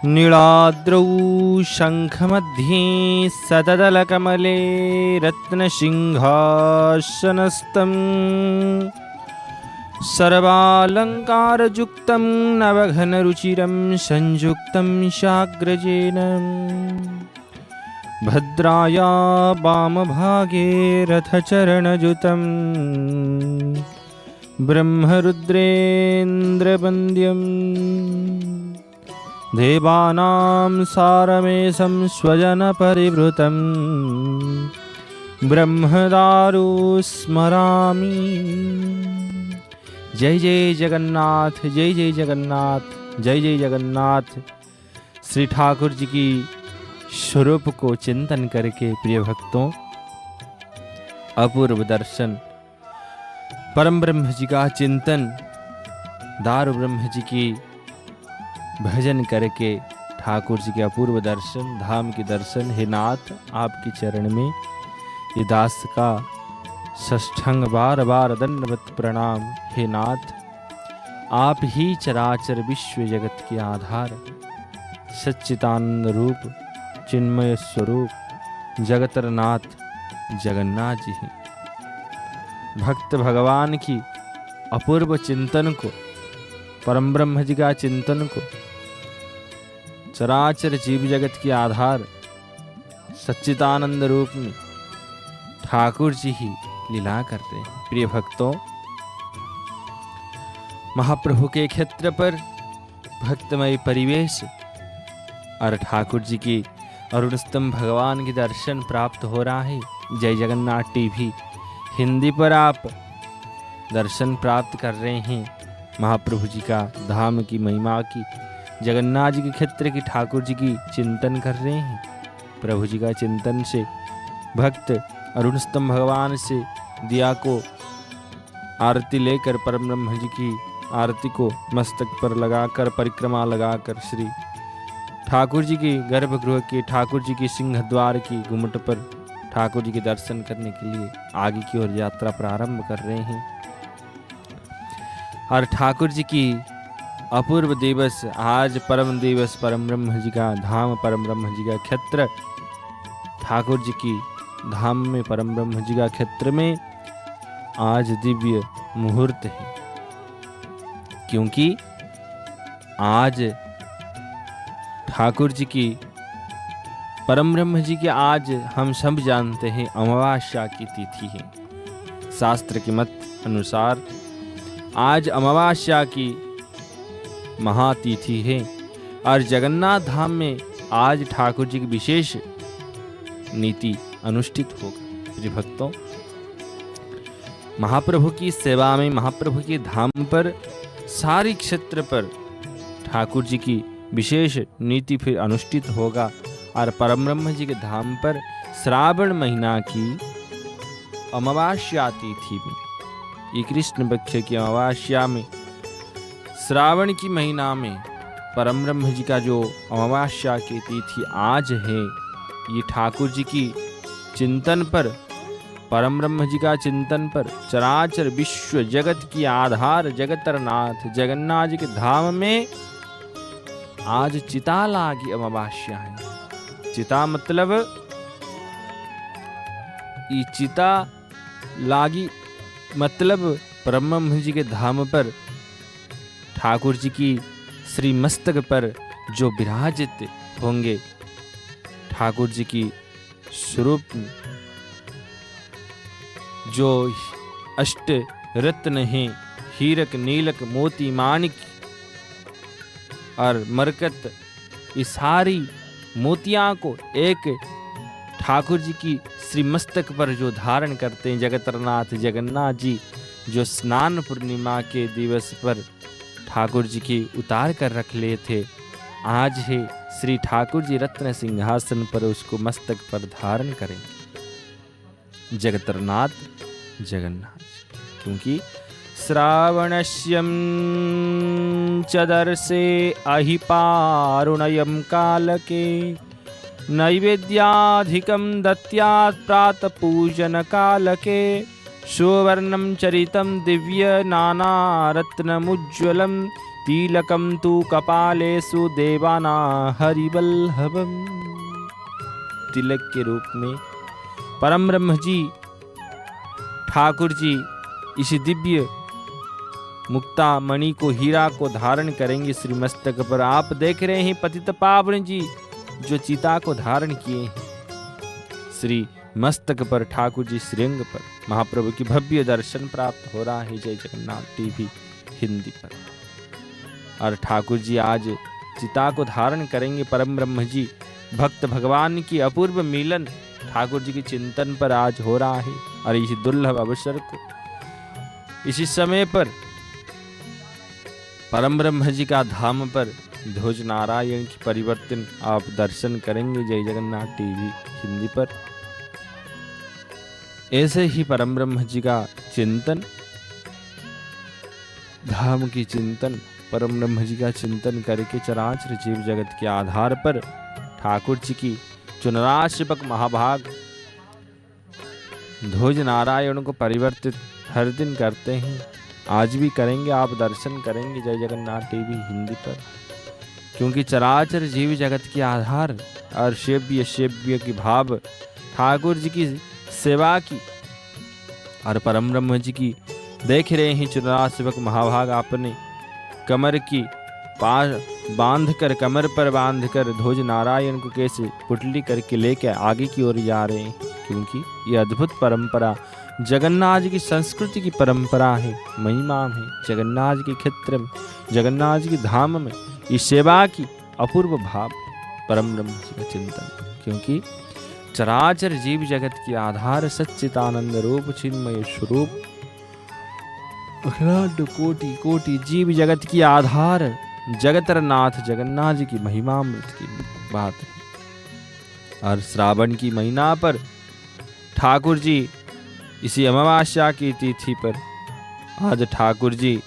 नीलाद्रौ शङ्खमध्ये सतदलकमले रत्नसिंहासनस्थं सर्वालङ्कारयुक्तं नवघनरुचिरं संयुक्तं शाग्रजेन भद्राया वामभागे रथचरणयुतं ब्रह्मरुद्रेन्द्रवन्द्यम् देवानां सारमेशं स्वजनपरिवृतं ब्रह्मदारु स्मरामि। जय जय जगन्नाथ, जय जय जगन्नाथ, जय जय जगन्नाथ। श्री ठाकुर जी की स्वरूप को चिंतन करके प्रिय भक्तों, अपूर्व दर्शन, परम ब्रह्म जी का चिंतन, दारु ब्रह्म जी की भजन करके ठाकुर जी के अपूर्व दर्शन, धाम के दर्शन। हे नाथ, आपके चरण में ये दास का षष्ठंग बार बार दंडवत प्रणाम। हे नाथ, आप ही चराचर विश्व जगत के आधार, सच्चिदानंद रूप, चिन्मय स्वरूप जगतरनाथ जगन्नाथ जी हैं। भक्त भगवान की अपूर्व चिंतन को, परम ब्रह्म जी का चिंतन को, चराचर जीव जगत के आधार सच्चिदानंद रूप में ठाकुर जी ही लीला कर रहे हैं। प्रिय भक्तों, महाप्रभु के क्षेत्र पर भक्तमय परिवेश और ठाकुर जी की अरुणस्तम भगवान के दर्शन प्राप्त हो रहा है। जय जगन्नाथ टीवी हिंदी पर आप दर्शन प्राप्त कर रहे हैं महाप्रभु जी का, धाम की महिमा की, जगन्नाथ जी के क्षेत्र की ठाकुर जी की चिंतन कर रहे हैं। प्रभु जी का चिंतन से भक्त अरुणस्तम भगवान से दिया को आरती लेकर परम ब्रह्म जी की आरती को मस्तक पर लगाकर, परिक्रमा लगाकर श्री ठाकुर जी की गर्भगृह के, ठाकुर जी की सिंह द्वार की गुम्मट पर ठाकुर जी के दर्शन करने के लिए आगे की ओर यात्रा प्रारंभ कर रहे हैं। और ठाकुर जी की अपूर्व दिवस, आज परम दिवस, परम ब्रह्म जी का धाम, परम ब्रह्म जी का क्षेत्र, ठाकुर जी की धाम में, परम ब्रह्म जी का क्षेत्र में आज दिव्य मुहूर्त है। क्योंकि आज ठाकुर जी की, परम ब्रह्म जी की, आज हम सब जानते हैं अमावस्या की तिथि है। शास्त्र के मत अनुसार आज अमावस्या की महातिथि है और जगन्नाथ धाम में आज ठाकुर जी की विशेष नीति अनुष्ठित होगा। प्रिय भक्तों, महाप्रभु की सेवा में, महाप्रभु के धाम पर, सारी क्षेत्र पर ठाकुर जी की विशेष नीति फिर अनुष्ठित होगा। और परम ब्रह्म जी के धाम पर श्रावण महीना की अमावस्या तिथि में, ये कृष्ण पक्ष की अमावस्या में, श्रावण की महीना में परम ब्रह्म जी का जो अमावस्या की तिथि आज है, ये ठाकुर जी की चिंतन पर, परम ब्रह्म जी का चिंतन पर, चराचर विश्व जगत की आधार जगतरनाथ जगन्नाथ जी के धाम में आज चिता लागी अमावस्या है। चिता मतलब ये चिता लागी मतलब परम ब्रह्म जी के धाम पर ठाकुर जी की श्री मस्तक पर जो विराजित होंगे, ठाकुर जी की स्वरूप जो अष्ट रत्न हैं, हीरक, नीलक, मोती, माणिक और मरकत, ये सारी मोतियां को एक ठाकुर जी की श्री मस्तक पर जो धारण करते हैं जगतरनाथ जगन्नाथ जी, जो स्नान पूर्णिमा के दिवस पर ठाकुर जी की उतार कर रख लिए थे, आज है श्री ठाकुर जी रत्न सिंहासन पर उसको मस्तक पर धारण करेंगे जगतरनाथ जगन्नाथ। क्योंकि श्रावणस्यं चदर्शे अहिपारुणयं कालके नैवेद्याधिकं दत्यात् प्रातः पूजन कालके सुवर्णं चरितं दिव्य नानारत्नमुज्ज्वलं तिलकं तु कपालेषु देवाना हरिवल्लभम्। तिलक के रूप में परम ब्रह्म जी ठाकुर जी इस दिव्य मुक्ता मणि को, हीरा को धारण करेंगे श्री मस्तक पर। आप देख रहे हैं पतित पावन जी जो चिता को धारण किए हैं श्री मस्तक पर, ठाकुर जी श्रीअंग पर। महाप्रभु की भव्य दर्शन प्राप्त हो रहा है जय जगन्नाथ टीवी हिंदी पर। और ठाकुर जी आज चिता को धारण करेंगे। परम ब्रह्म जी भक्त भगवान की अपूर्व मिलन ठाकुर जी के चिंतन पर आज हो रहा है। और इस दुर्लभ अवसर को, इसी समय पर परम ब्रह्म जी का धाम पर ध्वज नारायण की परिवर्तन आप दर्शन करेंगे जय जगन्नाथ टीवी हिंदी पर। ऐसे ही परम ब्रह्म जी का चिंतन, धाम की चिंतन, परम ब्रह्म जी का चिंतन करके चराचर जीव जगत के आधार पर ठाकुर जी की चुनराशिपक महाभाग ध्वज नारायण को परिवर्तित हर दिन करते हैं। आज भी करेंगे, आप दर्शन करेंगे जय जगन्नाथ टीवी हिंदी पर। क्योंकि चराचर जीव जगत के आधार और सेव्य की भाव ठाकुर जी की सेवा की और परम ब्रह्म जी की देख रहे हैं चुनराशिपक महाभाग आपने कमर की बांधकर, कमर पर बांधकर ध्वज नारायण को कैसे पुटली करके लेकर आगे की ओर जा रहे हैं। क्योंकि ये अद्भुत परंपरा जगन्नाथ जी की संस्कृति की परंपरा है, महिमा है। जगन्नाथ जी के क्षेत्र में, जगन्नाथ जी के धाम में इस सेवा की अपूर्व भाव, परम ब्रह्म जी का चिंतन। क्योंकि चराचर जीव जगत के आधार सच्चिदानंद रूप चिन्मय स्वरूप अखिलांड कोटि कोटि जीव जगत की आधार जगतरनाथ जगन्नाथ जी की महिमामृत की बात है। और श्रावण की महीना पर ठाकुर जी इसी अमावस्या की तिथि पर आज ठाकुर जी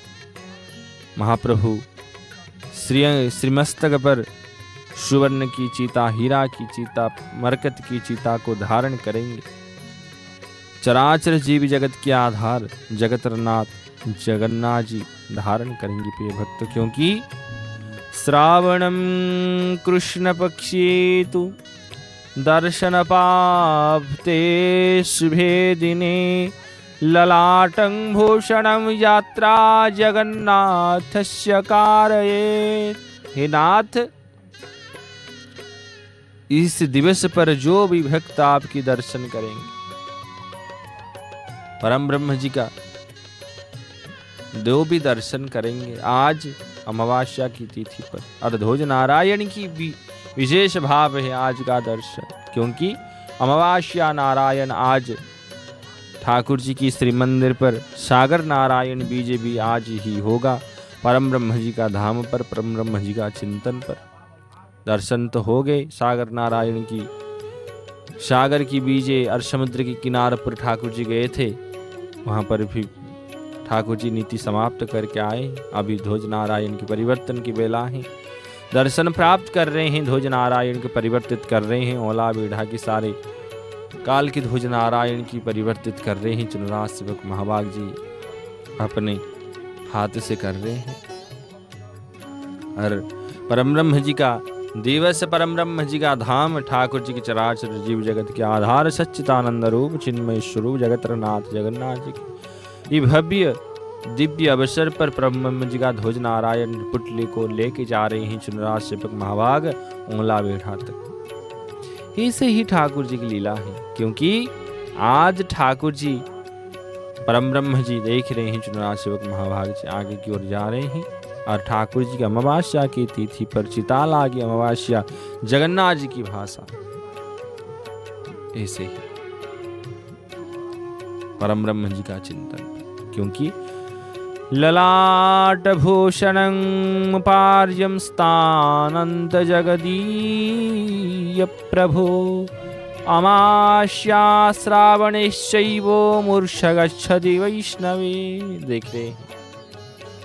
महाप्रभु श्रीमस्तक पर सुवर्ण की चिता, हीरा की चिता, मरकत की चिता को धारण करेंगे। चराचर जीव जगत के आधार जगतरनाथ जगन्नाथ जी धारण करेंगे प्रिय भक्त। क्योंकि श्रावणम कृष्ण पक्षे तु दर्शन पाप्ते शुभे दिने ललाटं भूषणं यात्रा जगन्नाथस्य कारयेत्। हे नाथ, इस दिवस पर जो भी भक्त आपकी दर्शन करेंगे, परम ब्रह्म जी का जो भी दर्शन करेंगे आज अमावस्या की तिथि पर, और ध्वज नारायण की भी विशेष भाव है आज का दर्शन। क्योंकि अमावस्या नारायण आज ठाकुर जी की श्री मंदिर पर सागर नारायण बीजे भी आज ही होगा। परम ब्रह्म जी का धाम पर, परम ब्रह्म जी का चिंतन पर दर्शन तो हो गए सागर नारायण की, सागर की बीजे और समुद्र के किनारे पर ठाकुर जी गए थे, वहाँ पर भी ठाकुर जी नीति समाप्त करके आए। अभी ध्वज नारायण की परिवर्तन की बेला है, दर्शन प्राप्त कर रहे हैं, ध्वज नारायण को परिवर्तित कर रहे हैं। ओला बेढ़ा की सारे काल की ध्वज नारायण की परिवर्तित कर रहे हैं। चुनराज सेवक महाभाग जी अपने हाथ से कर रहे हैं। और परम ब्रह्म जी का दिवस, परम ब्रह्म जी का धाम ठाकुर जी के चराचर जीव जगत के आधार सच्चिदानंद रूप चिन्मय स्वरूप जगतरनाथ जगन्नाथ जी की ये भव्य दिव्य अवसर पर परम ब्रह्म जी का ध्वज नारायण पुटली को लेके जा रहे हैं चुनराज सेवक महाभाग ओला बेढ़ा तक। ऐसे ही ठाकुर जी की लीला है। क्योंकि आज ठाकुर जी परम ब्रह्म जी देख रहे हैं चुनराज सेवक महाभाग जी आगे की ओर जा रहे हैं। और ठाकुर जी की अमावस्या की तिथि पर चिताला की अमावस्या जगन्नाथ जी की भाषा। ऐसे ही परम ब्रह्म जी का चिंतन। क्योंकि ललाट भूषणं पार्यं स्थानंत जगदीय प्रभो अमास्या श्रावणेश्चैवो मूर्छ गच्छति वैष्णवे। देख रहे हैं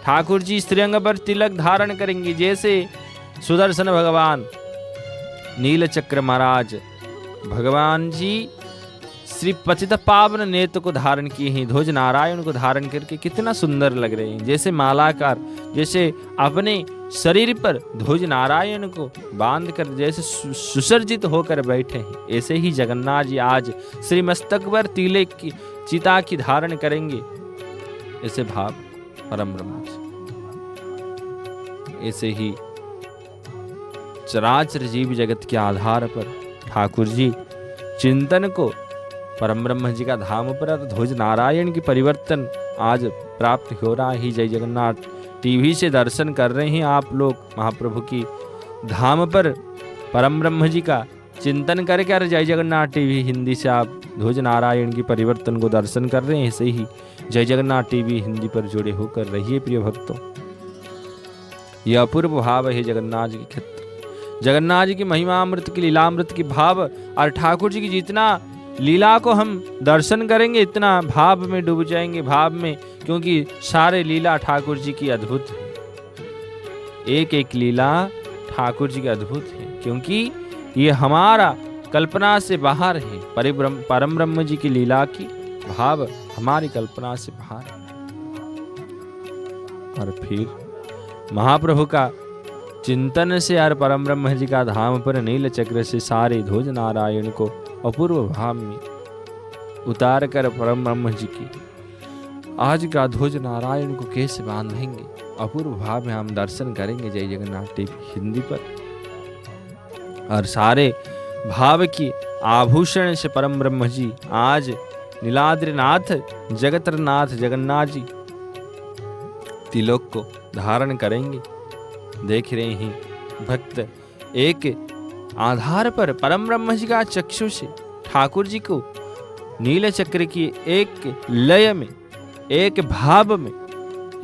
ठाकुर जी श्रीअंग पर तिलक धारण करेंगे, जैसे सुदर्शन भगवान नीलचक्र महाराज भगवान जी श्री पतित पावन नेत्र को धारण किए हैं, ध्वज नारायण को धारण करके कितना सुंदर लग रहे हैं, जैसे मालाकार, जैसे अपने शरीर पर ध्वज नारायण को बांध कर जैसे सुसज्जित होकर बैठे हैं। ऐसे ही जगन्नाथ जी आज श्री मस्तक पर तिलक की चिता की धारण करेंगे। ऐसे भाव परम ब्रह्म जी, ऐसे ही चराचर जीव जगत के आधार पर ठाकुर जी चिंतन को परम ब्रह्म जी का धाम पर ध्वज नारायण की परिवर्तन आज प्राप्त हो रहा है। जय जगन्नाथ टीवी से दर्शन कर रहे हैं आप लोग महाप्रभु की धाम पर परम ब्रह्म जी का चिंतन करके, और जय जगन्नाथ टीवी हिंदी से आप ध्वज नारायण की परिवर्तन को दर्शन कर रहे हैं। ऐसे ही जय जगन्नाथ टीवी हिंदी पर जुड़े होकर रहिए प्रिय भक्तों। यह अपूर्व भाव है जगन्नाथ जी के क्षेत्र, जगन्नाथ जी की महिमामृत की लीलामृत की भाव, और ठाकुर जी की जितना लीला को हम दर्शन करेंगे इतना भाव में डूब जाएंगे, भाव में, क्योंकि सारे लीला ठाकुर जी की अद्भुत है। एक एक लीला ठाकुर जी की अद्भुत है, क्योंकि ये हमारा कल्पना से बाहर है। परम ब्रह्म जी की लीला की भाव हमारी कल्पना से बाहर है। और फिर महाप्रभु का चिंतन से और परम ब्रह्म जी का धाम पर नील चक्र से सारे ध्वज नारायण को अपूर्व भाव में उतार कर परम ब्रह्म जी की आज का ध्वज नारायण को कैसे बांधेंगे, अपूर्व भाव में हम दर्शन करेंगे जय जगन्नाथ टीवी हिंदी पर। और सारे भाव की आभूषण से परम ब्रह्म जी आज नीलाद्रिनाथ जगतरनाथ जगन्नाथ जी तिलक को धारण करेंगे। देख रहे हैं भक्त एक आधार पर परम ब्रह्म जी का चक्षु से ठाकुर जी को नील चक्र की एक लय में, एक भाव में,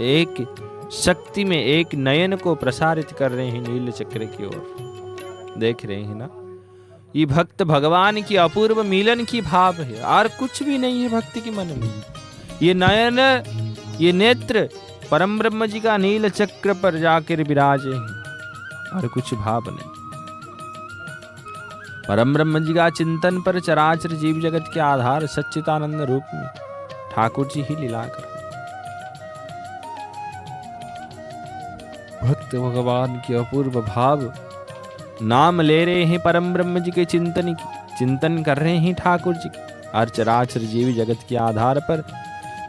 एक शक्ति में, एक नयन को प्रसारित कर रहे हैं नील चक्र की ओर। देख रहे हैं ना, ये भक्त भगवान की अपूर्व मिलन की भाव है, और कुछ भी नहीं है भक्ति के मन में। ये नयन, ये नेत्र परम ब्रह्म जी का नील चक्र पर जाकर विराजे हैं, और कुछ भाव नहीं। परम ब्रह्म जी का चिंतन पर चराचर जीव जगत के आधार सच्चिदानंद रूप में ठाकुर जी ही लीला कर भक्त भगवान की अपूर्व भाव नाम ले रहे हैं परम ब्रह्म जी के चिंतन कर रहे हैं ठाकुर जी की। और चराचर जीव जगत के आधार पर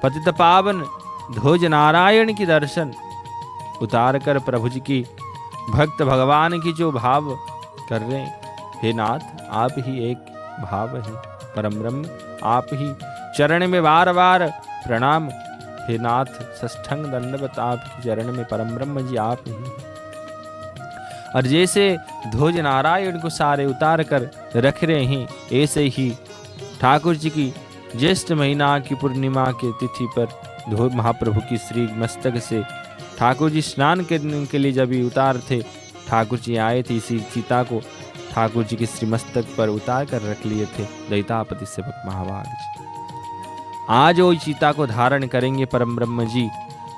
पतित पावन ध्वज नारायण की दर्शन उतार कर प्रभु जी की भक्त भगवान की जो भाव कर रहे हैं, हे नाथ आप ही एक भाव है, परम ब्रह्म आप ही, चरण में बार बार प्रणाम, हे नाथ सष्टंग दंडवत आपकी चरण में परम ब्रह्म जी आप ही। और जैसे ध्वज नारायण को सारे उतार कर रख रहे हैं, ऐसे ही ठाकुर जी की ज्येष्ठ महीना की पूर्णिमा के तिथि पर महाप्रभु की श्री मस्तक से ठाकुर जी स्नान करने के लिए जब उतार थे, ठाकुर जी आए थे, इसी चिता को ठाकुर जी के श्री मस्तक पर उतार कर रख लिए थे दैतापति सेवक महाभाग जी। आज वो चिता को धारण करेंगे परम ब्रह्म जी,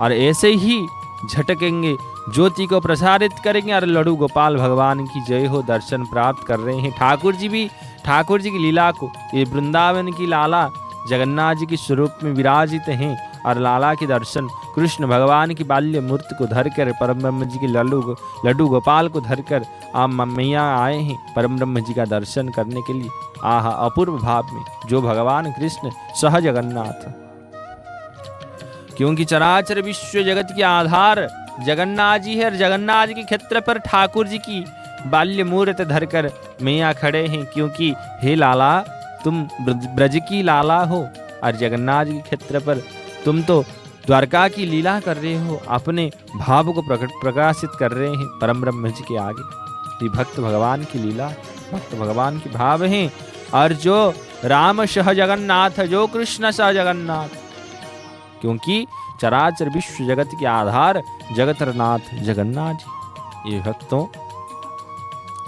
और ऐसे ही झटकेंगे, ज्योति को प्रसारित करेंगे, और लड्डू गोपाल भगवान की जय हो दर्शन प्राप्त कर रहे हैं। ठाकुर जी भी ठाकुर जी की लीला को, ये वृंदावन की लाला जगन्नाथ जी के स्वरूप में विराजित हैं, और लाला के दर्शन कृष्ण भगवान की बाल्य मूर्ति को धरकर परम ब्रह्म जी के लड्डू गोपाल को धरकर आप मैया आए हैं परम ब्रह्म जी का दर्शन करने के लिए। आहा अपूर्व भाव में जो भगवान कृष्ण सह जगन्नाथ, क्योंकि चराचर विश्व जगत के आधार जगन्नाथ जी है, और जगन्नाथ जी के क्षेत्र पर ठाकुर जी की बाल्य मूर्ति धरकर मैया खड़े हैं, क्योंकि हे लाला तुम ब्रज की लाला हो, और जगन्नाथ जी के क्षेत्र पर तुम तो द्वारका की लीला कर रहे हो, अपने भाव को प्रकाशित कर रहे हैं परम ब्रह्म जी के आगे। ये भक्त भगवान की लीला, भक्त भगवान की भाव हैं। और जो राम सह जगन्नाथ, जो कृष्ण सह जगन्नाथ, क्योंकि चराचर विश्व जगत के आधार जगतरनाथ जगन्नाथ जी। ये भक्तों,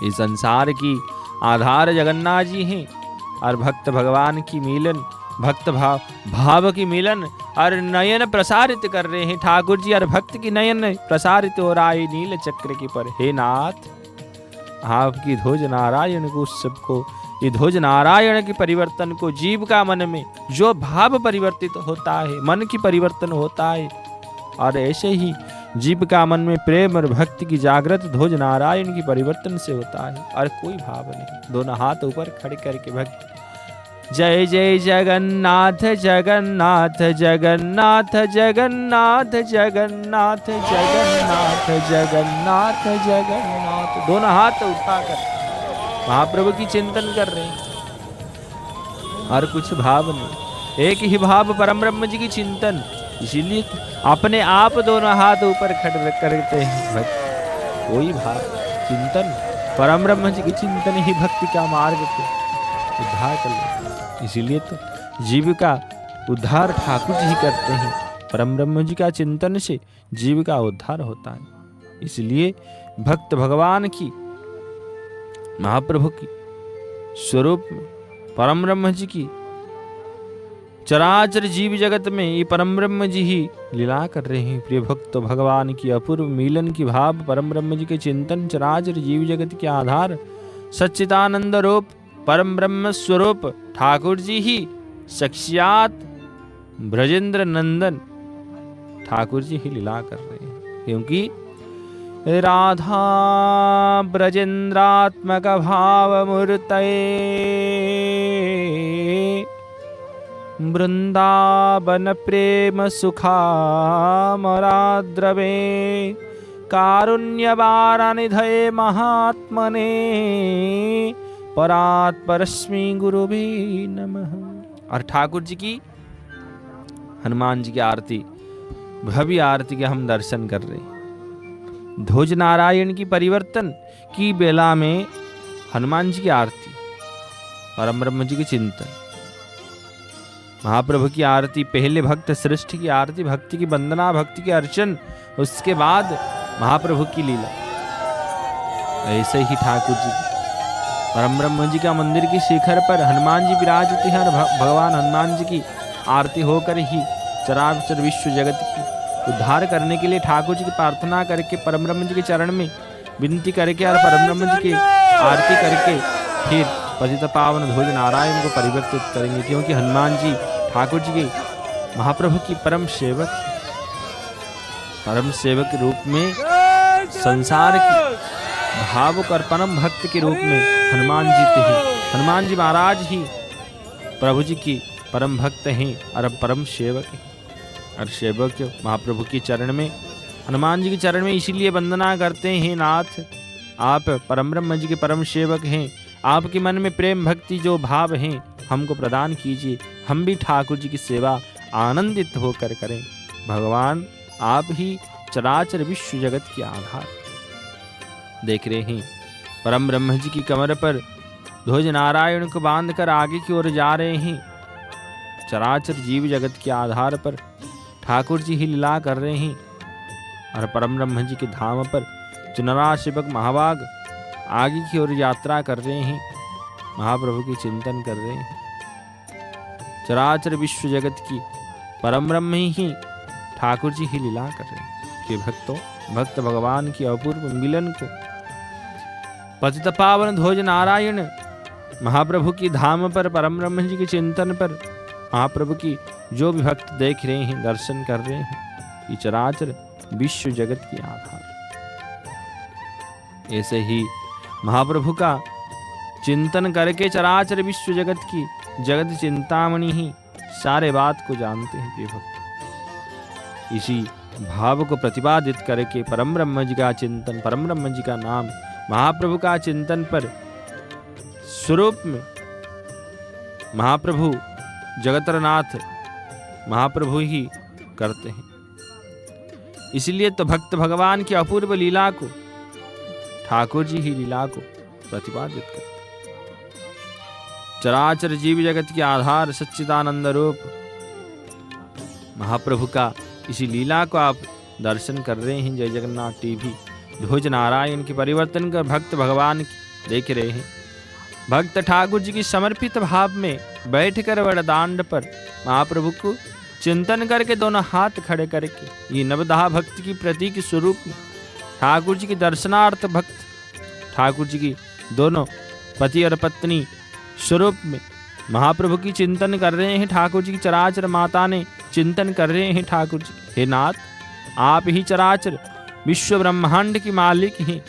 इस संसार की आधार जगन्नाथ जी हैं, और भक्त भगवान की मिलन, भक्त भाव की मिलन, और नयन प्रसारित कर रहे हैं ठाकुर जी, और भक्त की नयन प्रसारित हो रहा है नील चक्र के पर। हे नाथ आपकी ध्वज नारायण को, सबको ये ध्वज नारायण के परिवर्तन को जीव का मन में जो भाव परिवर्तित होता है, मन की परिवर्तन होता है, और ऐसे ही जीव का मन में प्रेम और भक्ति की जागृत ध्वज नारायण की परिवर्तन से होता है, और कोई भाव नहीं। दोनों हाथ ऊपर खड़े करके भक्ति, जय जय जगन्नाथ जगन्नाथ जगन्नाथ जगन्नाथ जगन्नाथ जगन्नाथ जगन्नाथ जगन्नाथ, दोनों हाथ उठाकर महाप्रभु की चिंतन कर रहे हैं, और कुछ भाव नहीं, एक ही भाव परम ब्रह्म जी की चिंतन। इसीलिए अपने आप दोनों हाथ ऊपर खड़े करते हैं भक्ति, कोई भाव चिंतन, परम ब्रह्म जी की चिंतन ही भक्ति का मार्ग को उद्धार कर लेते। इसीलिए तो जीव का उद्धार ठाकुर जी ही करते हैं, परम ब्रह्म जी का चिंतन से जीव का उद्धार होता है। इसलिए भक्त भगवान की, महाप्रभु की स्वरूप में परम ब्रह्म जी की चराचर जीव जगत में ये परम ब्रह्म जी ही लीला कर रहे हैं। प्रिय भक्त भगवान की अपूर्व मिलन की भाव, परम ब्रह्म जी के चिंतन, चराचर जीव जगत के आधार सच्चिदानंद रूप परम ब्रह्म स्वरूप ठाकुर जी ही साक्षात ब्रजेंद्र नंदन ठाकुर जी ही लीला कर रहे हैं। क्योंकि राधा ब्रजेंद्रात्मक भाव मूर्तये वृंदावन प्रेम सुखामराद्रवे कारुण्यवारानिधये महात्मने परात्परस्मै गुरुवे नमः। और ठाकुर जी की, हनुमान जी की आरती, भव्य आरती के हम दर्शन कर रहे हैं। ध्वज नारायण की परिवर्तन की बेला में हनुमान जी की आरती, परम ब्रह्म जी की चिंतन, महाप्रभु की आरती, पहले भक्त श्रेष्ठ की आरती, भक्ति की वंदना, भक्ति के अर्चन, उसके बाद महाप्रभु की लीला। ऐसे ही ठाकुर जी परम ब्रह्म जी का मंदिर की शिखर पर हनुमान जी विराजते हैं, और भगवान हनुमान जी की आरती होकर ही चराचर विश्व जगत की उद्धार करने के लिए ठाकुर जी की प्रार्थना करके परम ब्रह्म जी के चरण में विनती करके और परम ब्रह्म जी की आरती करके फिर पतित पावन ध्वज नारायण को परिवर्तित करेंगे। क्योंकि हनुमान जी ठाकुर जी के महाप्रभु की परम सेवक के रूप में, संसार की भावुक और परम भक्त के रूप में हनुमान जी थे। हनुमान जी महाराज ही प्रभु जी की परम भक्त हैं और परम सेवक हैं। और सेवक महाप्रभु के चरण में, हनुमान जी के चरण में इसीलिए वंदना करते हैं, नाथ आप परम ब्रह्म जी के परम सेवक हैं, आपके मन में प्रेम भक्ति जो भाव हैं हमको प्रदान कीजिए, हम भी ठाकुर जी की सेवा आनंदित होकर करें। भगवान आप ही चराचर विश्व जगत के आधार। देख रहे हैं परम ब्रह्म जी की कमर पर ध्वज नारायण को बांधकर आगे की ओर जा रहे हैं। चराचर जीव जगत के आधार पर ठाकुर जी ही लीला कर रहे हैं, और परम ब्रह्म जी के धाम पर चुनरा सेवक महाभाग आगे की ओर यात्रा कर रहे हैं, महाप्रभु की चिंतन कर रहे हैं। चराचर विश्व जगत की परम ब्रह्म ही ठाकुर जी ही लीला कर रहे हैं। कि भक्तों, भक्त भगवान की अपूर्व मिलन को पतित पावन ध्वज नारायण महाप्रभु की धाम पर, परम ब्रह्म जी के चिंतन पर महाप्रभु की जो भी भक्त देख रहे हैं, दर्शन कर रहे हैं, ये चराचर विश्व जगत की आधार। ऐसे ही महाप्रभु का चिंतन करके चराचर विश्व जगत की जगत चिंतामणि ही सारे बात को जानते हैं। प्रिय भक्त, इसी भाव को प्रतिपादित करके परम ब्रह्म जी का चिंतन, परम ब्रह्म जी का नाम, महाप्रभु का चिंतन पर स्वरूप में महाप्रभु जगतरनाथ महाप्रभु ही करते हैं। इसलिए तो भक्त भगवान की अपूर्व लीला को ठाकुर जी ही लीला को प्रतिपादित करते हैं। चराचर जीव जगत के आधार सच्चिदानंद रूप महाप्रभु का इसी लीला को आप दर्शन कर रहे हैं। जय जगन्नाथ टीवी ध्वज नारायण के परिवर्तन कर भक्त भगवान देख रहे हैं। भक्त ठाकुर जी की समर्पित भाव में बैठकर वरदांड पर महाप्रभु को चिंतन करके दोनों हाथ खड़े करके ये नवदाह भक्ति की प्रतीक स्वरूप में ठाकुर जी के दर्शनार्थ भक्त ठाकुर जी की दोनों पति और पत्नी स्वरूप में महाप्रभु की चिंतन कर रहे हैं ठाकुर जी की चराचर माता ने चिंतन कर रहे हैं ठाकुर जी। हे नाथ, आप ही चराचर विश्व ब्रह्मांड की मालिक हैं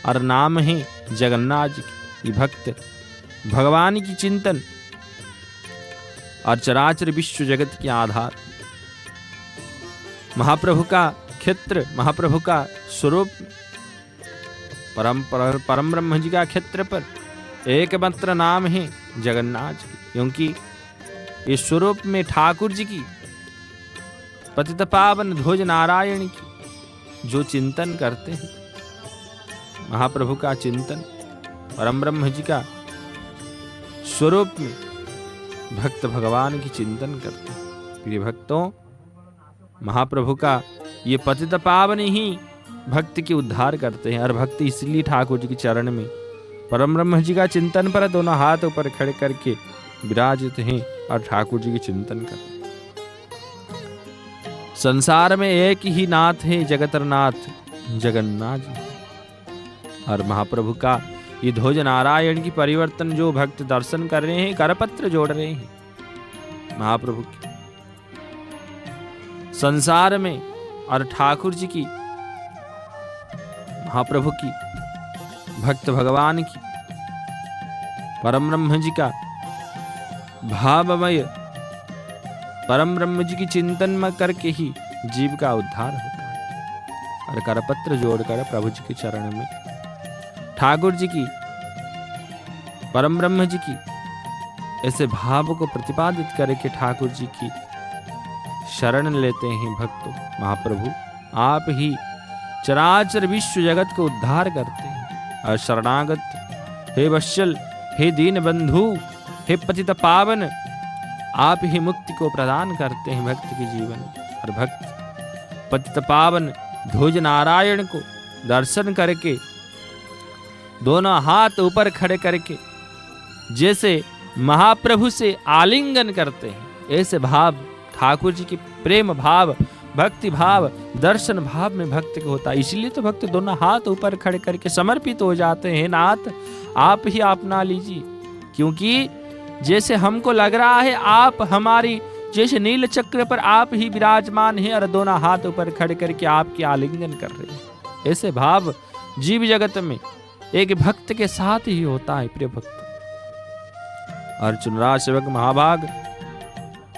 और नाम है जगन्नाथ जी की। भक्त भगवान की चिंतन और चराचर विश्व जगत के आधार, महाप्रभु का क्षेत्र, महाप्रभु का स्वरूप, परम ब्रह्म जी का क्षेत्र पर एकमात्र नाम है जगन्नाथ जी, क्योंकि इस स्वरूप में ठाकुर जी की पतित पावन ध्वज नारायण की जो चिंतन करते हैं, महाप्रभु का चिंतन, परम ब्रह्म जी का स्वरूप में भक्त भगवान की चिंतन करते हैं। प्रिय भक्तों, महाप्रभु का ये पतित पावन ही भक्त की उद्धार करते हैं और भक्त इसलिए ठाकुर जी के चरण में परम ब्रह्म जी का चिंतन पर दोनों हाथ ऊपर खड़े करके विराजित हैं और ठाकुर जी की चिंतन करते हैं। संसार में एक ही नाथ है जगतरनाथ जगन्नाथ जी, और महाप्रभु का ये ध्वज नारायण की परिवर्तन जो भक्त दर्शन कर रहे हैं, करपत्र जोड़ रहे हैं महाप्रभु की संसार में, और ठाकुर जी की, महाप्रभु की, भक्त भगवान की, परम ब्रह्म जी का भावमय परम ब्रह्म जी की चिंतन में करके ही जीव का उद्धार होता है। और करपत्र जोड़कर प्रभु जी के चरण में ठाकुर जी की, परम ब्रह्म जी की ऐसे भाव को प्रतिपादित करके ठाकुर जी की शरण लेते हैं भक्तों। महाप्रभु आप ही चराचर विश्व जगत को उद्धार करते हैं और शरणागत हे वत्सल, हे दीन बंधु, हे पतित पावन, आप ही मुक्ति को प्रदान करते हैं भक्त के जीवन। और भक्त पतित पावन ध्वज नारायण को दर्शन करके दोनों हाथ ऊपर खड़े करके जैसे महाप्रभु से आलिंगन करते हैं, ऐसे भाव ठाकुर जी की प्रेम भाव, भक्ति भाव, दर्शन भाव में भक्त को होता है। इसलिए तो भक्त दोनों हाथ ऊपर खड़े करके समर्पित हो जाते हैं। नाथ, आप ही अपना लीजिए, क्योंकि जैसे हमको लग रहा है आप हमारी जैसे नील चक्र पर आप ही विराजमान हैं और दोनों हाथ ऊपर खड़े करके आपकी आलिंगन कर रहे हैं। ऐसे भाव जीव जगत में एक भक्त के साथ ही होता है। प्रिय भक्त, अर्जुन राज सेवक महाभाग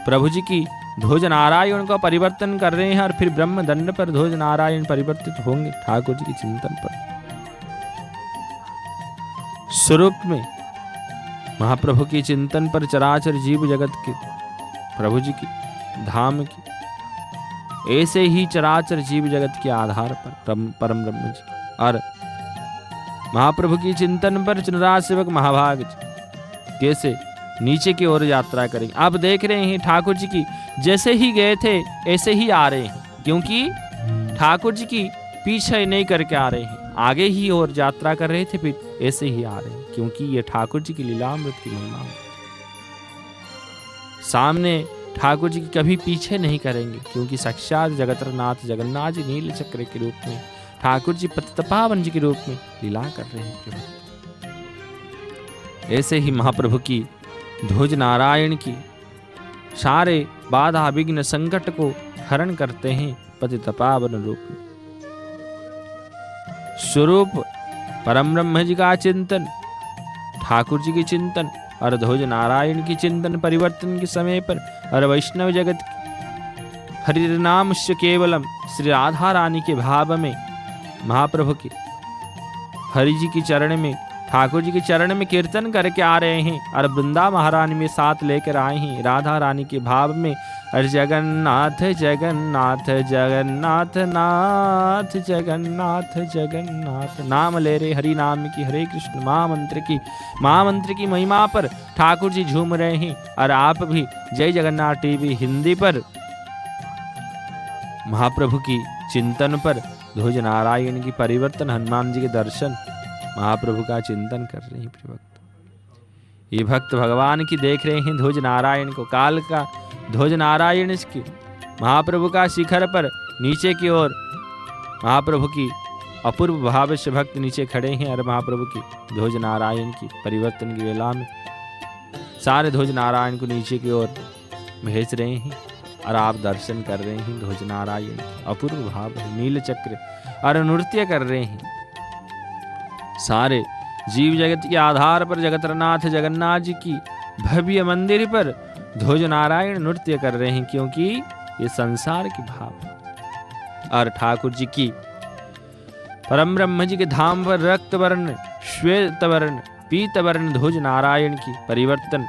प्रभु जी की ध्वज नारायण का परिवर्तन कर रहे हैं और फिर ब्रह्म दंड पर ध्वज नारायण परिवर्तित होंगे ठाकुर जी की चिंतन पर। स्वरूप में महाप्रभु की चिंतन पर चराचर जीव जगत के प्रभु जी की धाम की, ऐसे ही चराचर जीव जगत के आधार पर परम ब्रह्म जी और महाप्रभु की चिंतन पर चुनराज सेवक महाभाग जी कैसे नीचे की ओर यात्रा करेंगे। आप देख रहे हैं ठाकुर जी की जैसे ही गए थे ऐसे ही आ रहे हैं, क्योंकि ठाकुर जी की पीछे नहीं करके आ रहे हैं, आगे ही और यात्रा कर रहे थे, फिर ऐसे ही आ रहे हैं, क्योंकि ये ठाकुर जी की लीलामृत की महिमा है। सामने ठाकुर जी की कभी पीछे नहीं करेंगे, क्योंकि साक्षात जगतनाथ जगन्नाथ जी नील चक्र के रूप में, ठाकुर जी पतित पावन जी के रूप में लीला कर रहे हैं। ऐसे ही महाप्रभु की ध्वज नारायण की सारे बाधा विघ्न संकट को हरण करते हैं पतित पावन रूप में। स्वरूप परम ब्रह्म जी का चिंतन, ठाकुर जी की चिंतन और ध्वज नारायण की चिंतन परिवर्तन के समय पर और वैष्णव जगत हरि नाम से केवलम श्री राधा रानी के भाव में महाप्रभु के हरि जी की चरण में, ठाकुर जी के चरण में कीर्तन करके आ रहे हैं और वृंदा महारानी में साथ लेकर आए हैं राधा रानी के भाव में। और जगन्नाथ जगन्नाथ जगन्नाथ नाथ जगन्नाथ जगन्नाथ नाम ले रहे हरि नाम की, हरे कृष्ण महामंत्र की महिमा पर ठाकुर जी झूम रहे हैं। और आप भी जय जगन्नाथ टीवी हिंदी पर महाप्रभु की चिंतन पर ध्वज नारायण की परिवर्तन, हनुमान जी के दर्शन, महाप्रभु का चिंतन कर रहे हैं। प्रिय भक्त, ये भक्त भगवान की देख रहे हैं ध्वज नारायण को, काल का ध्वज नारायण की, महाप्रभु का शिखर पर नीचे की ओर महाप्रभु की अपूर्व भाव से भक्त नीचे खड़े हैं और महाप्रभु की ध्वज नारायण की परिवर्तन की वेला में सारे ध्वज नारायण को नीचे की ओर भेज रहे हैं और आप दर्शन कर रहे हैं ध्वज नारायण। अपूर्व भाव है। नील चक्र और नृत्य कर रहे हैं। सारे जीव जगत के आधार पर जगतनाथ जगन्नाथ जी की भव्य मंदिर पर ध्वज नारायण नृत्य कर रहे हैं, क्योंकि ये संसार की भाव है। और ठाकुर जी की परम ब्रह्म जी के धाम पर रक्त वर्ण, श्वेत वर्ण, पीत वर्ण ध्वज नारायण की परिवर्तन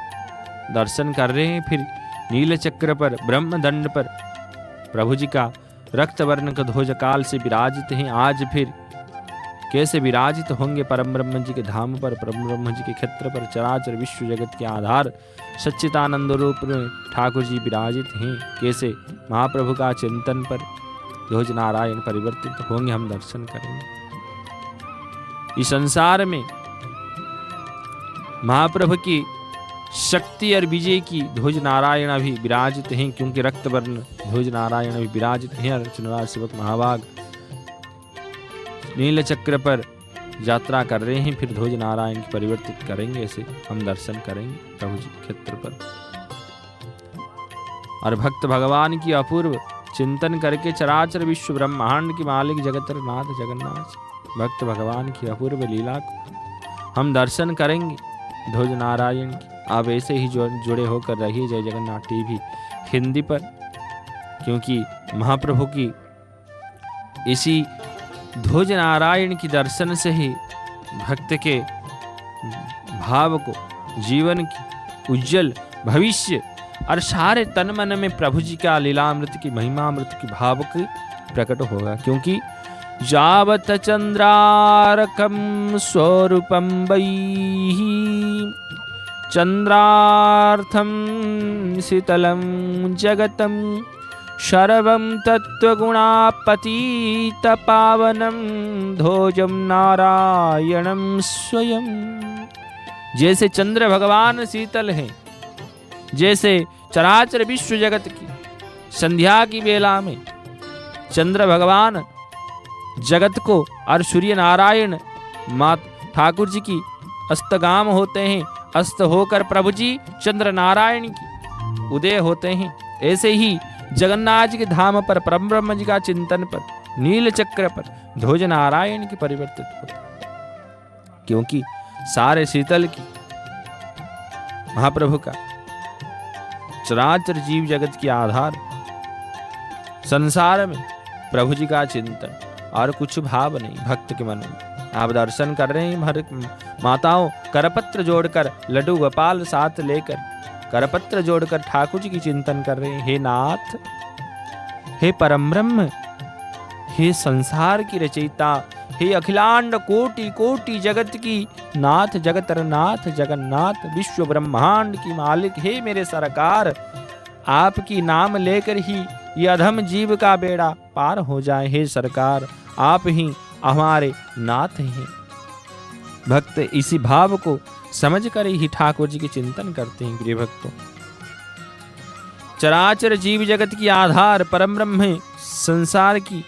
दर्शन कर रहे हैं। फिर नील चक्र पर ब्रह्मदंड पर प्रभु जी का रक्त वर्ण का ध्वज काल से विराजित हैं। आज फिर कैसे विराजित होंगे परम ब्रह्म जी के धाम पर, परम ब्रह्म जी के क्षेत्र पर, चराचर विश्व जगत के आधार सच्चिदानंद रूप में ठाकुर जी विराजित हैं। कैसे महाप्रभु का चिंतन पर ध्वज नारायण परिवर्तित होंगे, हम दर्शन करेंगे। इस संसार में महाप्रभु की शक्ति और विजय की ध्वज नारायण अभी विराजित हैं, क्योंकि रक्तवर्ण ध्वज नारायण अभी विराजित हैं। अर्चनराज सेवक महाभाग नील चक्र पर यात्रा कर रहे हैं, फिर ध्वज नारायण की परिवर्तित करेंगे। ऐसे हम दर्शन करेंगे प्रभु जी क्षेत्र पर। और भक्त भगवान की अपूर्व चिंतन करके चराचर विश्व ब्रह्मांड की मालिक जगतनाथ जगन्नाथ भक्त भगवान की अपूर्व लीला को हम दर्शन करेंगे ध्वज नारायण की। आप ऐसे ही जुड़े होकर रहिए जय जगन्नाथ टीवी हिंदी पर, क्योंकि महाप्रभु की इसी ध्वज नारायण की दर्शन से ही भक्त के भाव को, जीवन की उज्जवल भविष्य और सारे तन मन में प्रभु जी का लीलामृत की महिमामृत की भाव की प्रकट होगा। क्योंकि जावत चंद्रारकम स्वरूपम वैहि चंद्रार्थम शीतलम जगतम शर्वं तत्त्वगुणापतीत पावनम ध्वजम नारायणम स्वयं। जैसे चंद्र भगवान शीतल हैं, जैसे चराचर विश्व जगत की संध्या की बेला में चंद्र भगवान जगत को और सूर्य नारायण मात ठाकुर जी की अस्तगाम होते हैं, अस्त होकर प्रभु जी चंद्र नारायण की उदय होते हैं। ऐसे ही जगन्नाथ जी के धाम पर परम ब्रह्म जी का चिंतन पर नील चक्र पर ध्वज नारायण की परिवर्तित होता है, क्योंकि सारे शीतल की महाप्रभु का चराचर जीव जगत के आधार संसार में प्रभु जी का चिंतन और कुछ भाव नहीं भक्त के मन में। आप दर्शन कर रहे हैं माताओं करपत्र जोड़कर लड्डू गोपाल साथ लेकर करपत्र जोड़कर ठाकुर जी की चिंतन कर रहे हैं। हे नाथ, हे परम ब्रह्म, हे संसार की रचयिता, हे अखिलांड कोटि कोटि जगत की नाथ जगतरनाथ जगन्नाथ विश्व ब्रह्मांड की मालिक, हे मेरे सरकार, आपकी नाम लेकर ही ये अधम जीव का बेड़ा पार हो जाए। हे सरकार, आप ही हमारे नाथ हैं। भक्त इसी भाव को समझ कर ही ठाकुर जी के चिंतन करते हैं। प्रिय भक्तों, चराचर जीव जगत की आधार परम ब्रह्म संसार की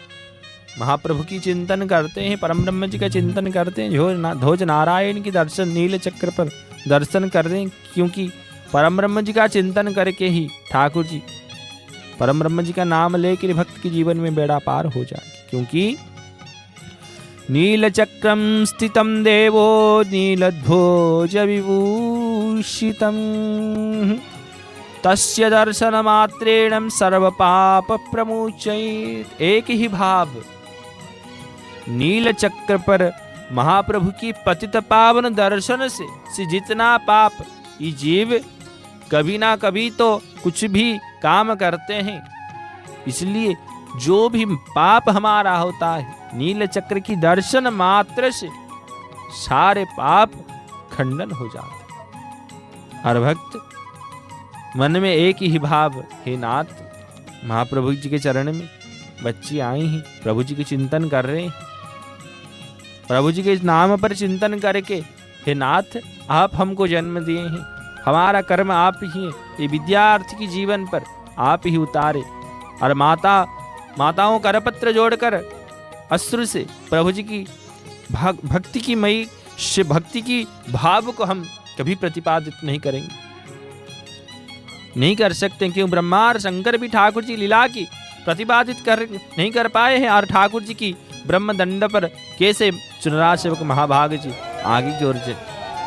महाप्रभु की चिंतन करते हैं, परम ब्रह्म जी का चिंतन करते हैं। ध्वज नारायण की दर्शन नील चक्र पर दर्शन कर रहे हैं, क्योंकि परम ब्रह्म जी का चिंतन करके ही ठाकुर जी परम ब्रह्म जी का नाम लेकर भक्त के जीवन में बेड़ा पार हो जाए। क्योंकि नील चक्रम स्थितम देवो नीलध्वज विभूषितम तस्य दर्शन मात्रेण सर्व पाप प्रमुचयेत्। एक ही भाव नील चक्र पर महाप्रभु की पतित पावन दर्शन से जितना पाप ये जीव कभी ना कभी तो कुछ भी काम करते हैं, इसलिए जो भी पाप हमारा होता है नील चक्र की दर्शन मात्र से सारे पाप खंडन हो जाते। हर भक्त मन में एक ही भाव, हे नाथ, महाप्रभु जी के चरण में बच्ची आई हैं, प्रभु जी के चिंतन कर रहे हैं, प्रभु जी के नाम पर चिंतन करके, हे नाथ, आप हमको जन्म दिए हैं, हमारा कर्म आप ही है, ये विद्यार्थी की जीवन पर आप ही उतारे। और माताओं करपत्र जोड़कर अश्रु से प्रभु जी की भक्ति की मई से भक्ति की भाव को हम कभी प्रतिपादित नहीं करेंगे। नहीं कर सकते, क्यों ब्रह्मा और शंकर भी ठाकुर जी लीला की प्रतिपादित कर नहीं कर पाए हैं। और ठाकुर जी की ब्रह्मदंड पर कैसे चुनराज सेवक महाभाग जी आगे की ओर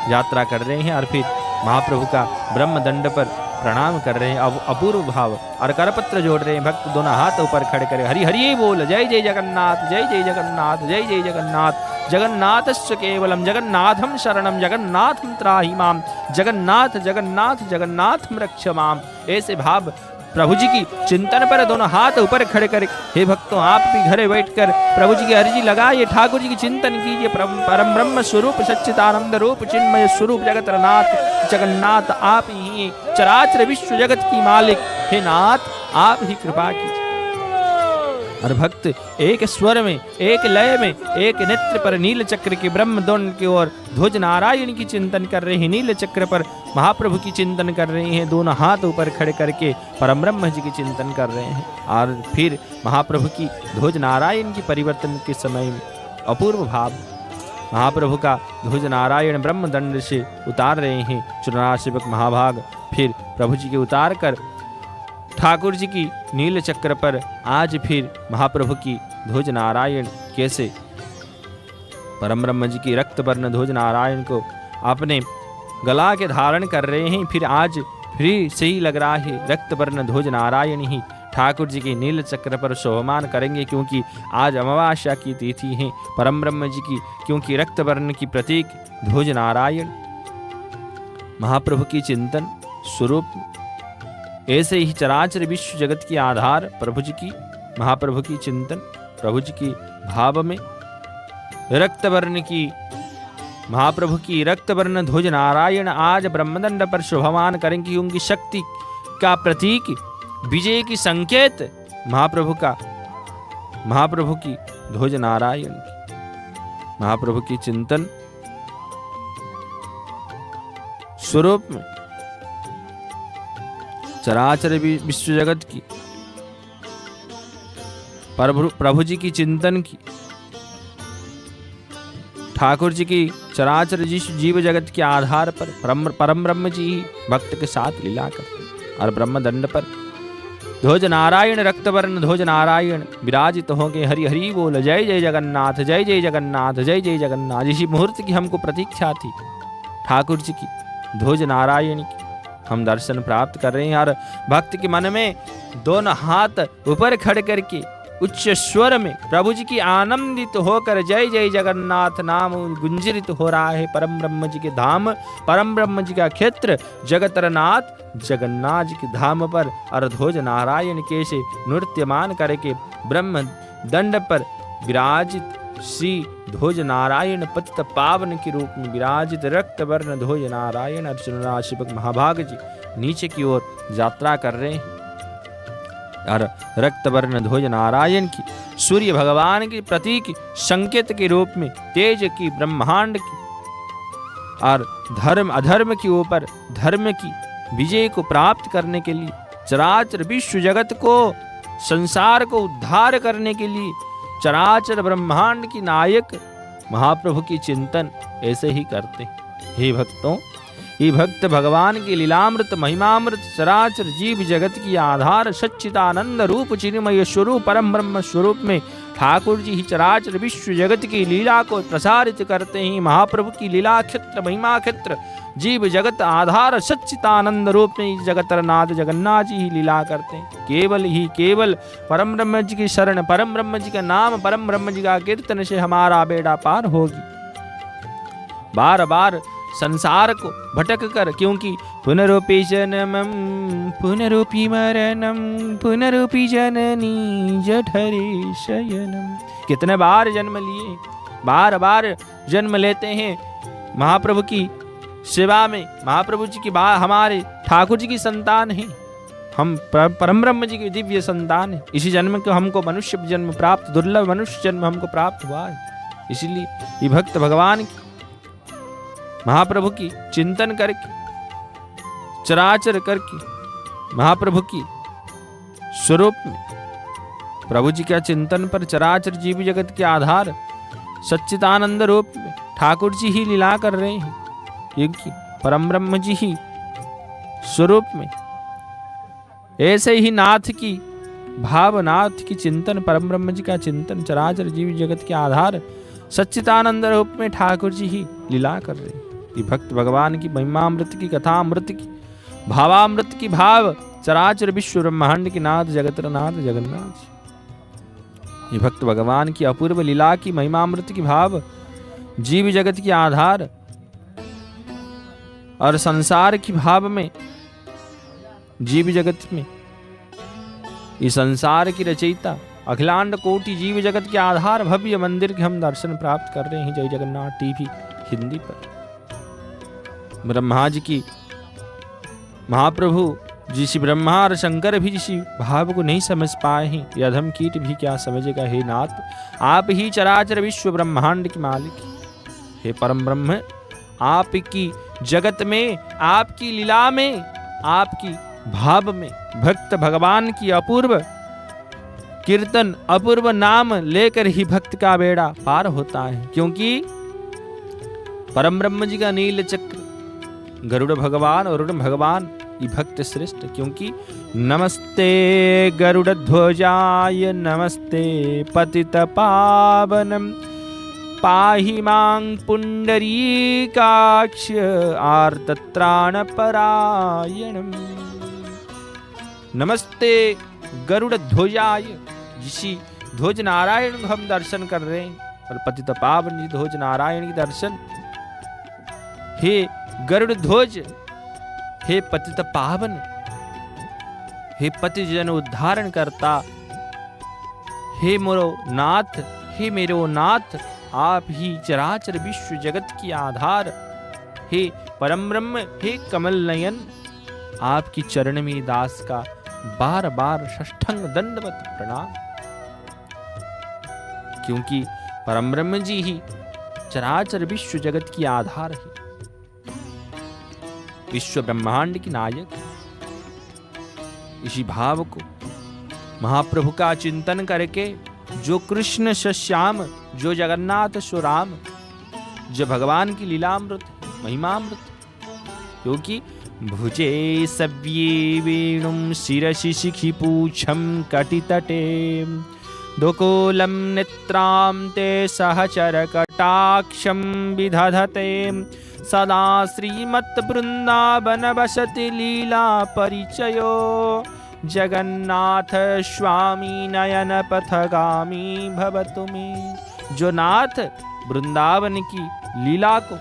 यात्रा कर रहे हैं और फिर महाप्रभु का ब्रह्मदंड पर प्रणाम कर रहे हैं। अब अपूर्व भाव और करपत्र जोड़ रहे हैं। भक्त दोनों हाथ ऊपर खड़े करे हरि हरि बोल, जय जय जगन्नाथ, जय जय जगन्नाथ, जय जय जगन्नाथ, जगन्नाथस्य केवलम जगन्नाथम शरणम जगन्नाथम त्राहि माम, जगन्नाथ जगन्नाथ जगन्नाथम रक्ष माम। ऐसे भाव प्रभु जी की चिंतन पर दोनों हाथ ऊपर खड़े कर, हे भक्तों आप भी घरे बैठकर प्रभु जी की अर्जी लगाइए, ठाकुर जी की चिंतन कीजिए। परम ब्रह्म स्वरूप सच्चिदानंद रूप चिन्मय स्वरूप जगतनाथ जगन्नाथ आप ही चराचर विश्व जगत की मालिक, हे नाथ आप ही कृपा कीजिए। और भक्त एक स्वर में, एक लय में, एक नेत्र पर नील चक्र के ब्रह्म दंड की ओर ध्वज नारायण की चिंतन कर रहे हैं। नील चक्र पर महाप्रभु की चिंतन कर रहे हैं। दोनों हाथ ऊपर खड़े करके परम ब्रह्म जी की चिंतन कर रहे हैं। और फिर महाप्रभु की ध्वज नारायण की परिवर्तन के समय में अपूर्व भाव महाप्रभु का ध्वज नारायण ब्रह्म दंड से उतार रहे हैं चुनराज सेवक महाभाग। फिर प्रभु जी के उतार कर ठाकुर जी की नील चक्र पर आज फिर महाप्रभु की ध्वज नारायण कैसे परम ब्रह्म जी की रक्त वर्ण ध्वज नारायण को अपने गला के धारण कर रहे हैं। फिर आज फिर सही लग रहा है रक्त वर्ण ध्वज नारायण ही ठाकुर जी के नील चक्र पर शोभमान करेंगे, क्योंकि आज अमावास्या की तिथि है परम ब्रह्म जी की, क्योंकि रक्त वर्ण की प्रतीक ध्वज नारायण महाप्रभु की चिंतन स्वरूप। ऐसे ही चराचर विश्व जगत की आधार प्रभु जी की महाप्रभु की चिंतन, प्रभु जी की भाव में रक्त वर्ण की महाप्रभु की रक्त वर्ण ध्वज नारायण आज ब्रह्मदंड पर शोभमान करेंगे, क्योंकि शक्ति का प्रतीक विजय की संकेत महाप्रभु की ध्वज नारायण की महाप्रभु की चिंतन स्वरूप में चराचर विश्व जगत की प्रभु जी की चिंतन की ठाकुर जी की चराचर जीव जगत के आधार पर परम ब्रह्म जी ही भक्त के साथ लीला करते और ब्रह्म दंड पर ध्वज नारायण रक्तवर्ण ध्वज नारायण विराजित होंगे। हरि हरि बोल, जय जय जगन्नाथ, जय जय जगन्नाथ, जय जय जगन्नाथ। इसी मुहूर्त की हमको प्रतीक्षा थी ठाकुर जी की ध्वज नारायण की, हम दर्शन प्राप्त कर रहे हैं। और भक्त के मन में दोनों हाथ ऊपर खड़े करके उच्च स्वर में प्रभु जी की आनंदित होकर जय जय जगन्नाथ नाम गुंजरित हो रहा है। परम ब्रह्म जी के धाम, परम ब्रह्म जी का क्षेत्र जगतरनाथ जगन्नाथ जी के धाम पर ध्वज नारायण कैसे नृत्यमान करके ब्रह्म दंड पर विराजित श्री ध्वज नारायण पतित पावन के रूप में विराजित रक्त वर्ण ध्वज नारायण अर्जुन शिवक महाभाग जी नीचे की ओर यात्रा कर रहे हैं। और रक्त वर्ण ध्वज नारायण की सूर्य भगवान के प्रतीक संकेत के रूप में तेज की ब्रह्मांड की और धर्म अधर्म के ऊपर धर्म की विजय को प्राप्त करने के लिए चराचर विश्व जगत को संसार को उद्धार करने के लिए चराचर ब्रह्मांड की नायक महाप्रभु की चिंतन ऐसे ही करते हैं। हे भक्तों, ये भक्त भगवान की लीलामृत महिमामृत चराचर जीव जगत की आधार सच्चिदानंद रूप चिन्मय स्वरूप परम ब्रह्म स्वरूप में ठाकुर जी ही चराचर विश्व जगत की लीला को प्रसारित करते हैं। महाप्रभु की लीला क्षेत्र महिमा क्षेत्र जीव जगत आधार सच्चिदानंद रूप में जगतरनाथ जगन्नाथ जी ही लीला करते हैं। केवल परम ब्रह्म जी की शरण, परम ब्रह्म जी का नाम, परम ब्रह्म जी का कीर्तन से हमारा बेड़ा पार होगी। बार बार संसार को भटक कर, क्योंकि पुनरुपि जन्मम पुनरुपि मरणम पुनरुपि जननी जठरे शयनम, कितने बार जन्म लिए, बार बार जन्म लेते हैं महाप्रभु की सेवा में। महाप्रभु जी की हमारे ठाकुर जी की संतान हैं, हम परम ब्रह्म जी की दिव्य संतान है। इसी जन्म को हमको मनुष्य जन्म प्राप्त, दुर्लभ मनुष्य जन्म हमको प्राप्त हुआ है। इसलिए ये भक्त भगवान की महाप्रभु की चिंतन करके चराचर करके महाप्रभु की स्वरूप में प्रभु जी का चिंतन पर चराचर जीव जगत के आधार सच्चिदानंद रूप में ठाकुर जी ही लीला कर रहे हैं, क्योंकि परम ब्रह्म जी ही स्वरूप में ऐसे ही नाथ की भावनाथ की चिंतन, परम ब्रह्म जी का चिंतन, चराचर जीव जगत के आधार सच्चिदानंद रूप में ठाकुर जी ही लीला कर रहे हैं। ये भक्त भगवान की महिमामृत की, कथामृत की, भावामृत की भाव चराचर विश्व ब्रह्मांड के नाथ जगतनाथ जगन्नाथ जी। ये भक्त भगवान की अपूर्व लीला की महिमामृत की भाव जीव जगत की आधार और संसार की भाव में, जीव जगत में इस संसार की रचयिता, अखिलांड कोटि जीव जगत के आधार भव्य मंदिर के हम दर्शन प्राप्त कर रहे हैं जय जगन्नाथ टीवी हिंदी पर। ब्रह्मा जी की, महाप्रभु जी श्री ब्रह्मा और शंकर भी जिस भाव को नहीं समझ पाए हैं, ये अधम कीट भी क्या समझेगा। हे नाथ, आप ही चराचर विश्व ब्रह्मांड के मालिक, हे परम ब्रह्म, आपकी जगत में, आपकी लीला में, आपकी भाव में भक्त भगवान की अपूर्व कीर्तन, अपूर्व नाम लेकर ही भक्त का बेड़ा पार होता है। क्योंकि परम ब्रह्म जी का नील चक्र, गरुड़ भगवान, अरुण भगवान, ये भक्त श्रेष्ठ। क्योंकि नमस्ते गरुड़ ध्वजाय, नमस्ते पतित पावनम, पाहि मां पुंडरीकाक्ष आर्तत्राण परायणम। नमस्ते गरुड़ ध्वजाय, जिसी ध्वज नारायण को हम दर्शन कर रहे हैं, और पतित पावन जी ध्वज नारायण की दर्शन। हे गरुड़ ध्वज, हे पतित पावन, हे पति जन उद्धारण करता, हे मोरो नाथ, हे मेरो नाथ, आप ही चराचर विश्व जगत की आधार, हे परम ब्रह्म, हे कमल नयन, आपकी चरण में दास का बार बार षष्ठंग दंडवत प्रणाम। क्योंकि परम ब्रह्म जी ही चराचर विश्व जगत की आधार है, विश्व ब्रह्मांड की नायक। इसी भाव को महाप्रभु का चिंतन करके जो कृष्ण श्याम, जो जगन्नाथ सो राम, जो भगवान की लीलामृत, महिमामृत। क्योंकि भुजे सव्ये वेणुं शिरसि शिखि पूछं कटितटे, दुकूलं नेत्रां ते सहचर कटाक्षं विदधते, सदा श्रीमत् वृंदावन वसति लीला परिचयो, जगन्नाथ स्वामी नयन पथगामी भवतु मे। जो नाथ वृंदावन की लीला को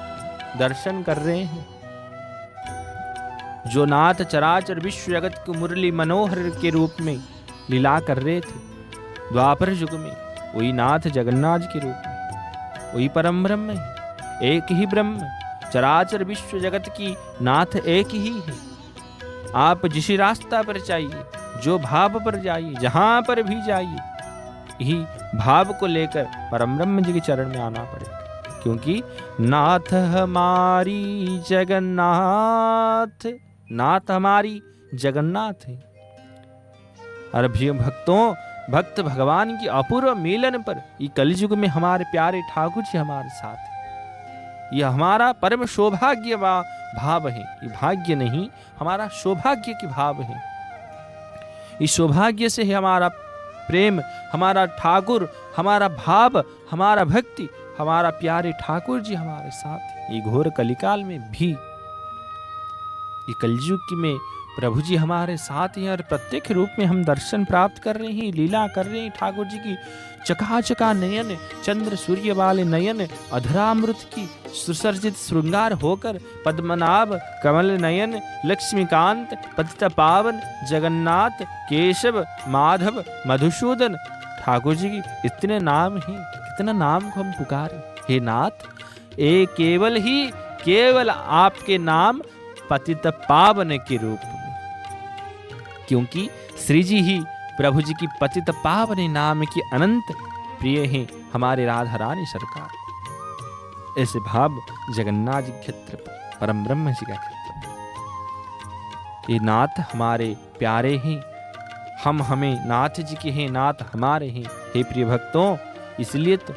दर्शन कर रहे हैं, जो नाथ चराचर विश्व जगत को मुरली मनोहर के रूप में लीला कर रहे थे द्वापर युग में, वही नाथ जगन्नाथ के रूप में, वही परम ब्रह्म है। एक ही ब्रह्म, चराचर विश्व जगत की नाथ एक ही है। आप जिस रास्ता पर जाइए, जो भाव पर जाइए, जहां पर भी जाइए, यही भाव को लेकर परम ब्रह्म जी के चरण में आना पड़ेगा। क्योंकि नाथ हमारी जगन्नाथ, नाथ हमारी जगन्नाथ है। और भक्तों, भक्त भगवान की अपूर्व मिलन पर ये कलयुग में हमारे प्यारे ठाकुर जी हमारे साथ है। यह हमारा परम सौभाग्य भाव है। ये भाग्य नहीं, हमारा सौभाग्य की भाव है। इस सौभाग्य से ही हमारा प्रेम, हमारा ठाकुर, हमारा भाव, हमारा भक्ति, हमारा प्यारे ठाकुर जी हमारे साथ है। ये घोर कलिकाल में भी, ये कलयुग में प्रभु जी हमारे साथ हैं और प्रत्येक रूप में हम दर्शन प्राप्त कर रहे हैं, लीला कर रहे हैं। ठाकुर जी की चकाचका नयन, चंद्र सूर्य वाले नयन, अधरामृत की सुसर्जित श्रृंगार होकर पद्मनाभ, कमल नयन, लक्ष्मीकांत, पतित पावन, जगन्नाथ, केशव, माधव, मधुसूदन, ठाकुर जी की इतने नाम हैं, कितना नाम को हम पुकारें। हे नाथ, केवल आपके नाम पतित पावन के रूप में, क्योंकि श्री जी ही प्रभु जी की पतित पावन नाम की अनंत प्रिय हैं हमारे राधा रानी सरकार। ऐसे भाव जगन्नाथ जी क्षेत्र पर, परम ब्रह्म जी का क्षेत्र पर, ये नाथ हमारे प्यारे हैं, हम हमें नाथ जी के हैं, नाथ हमारे हैं। हे प्रिय भक्तों, इसलिए तो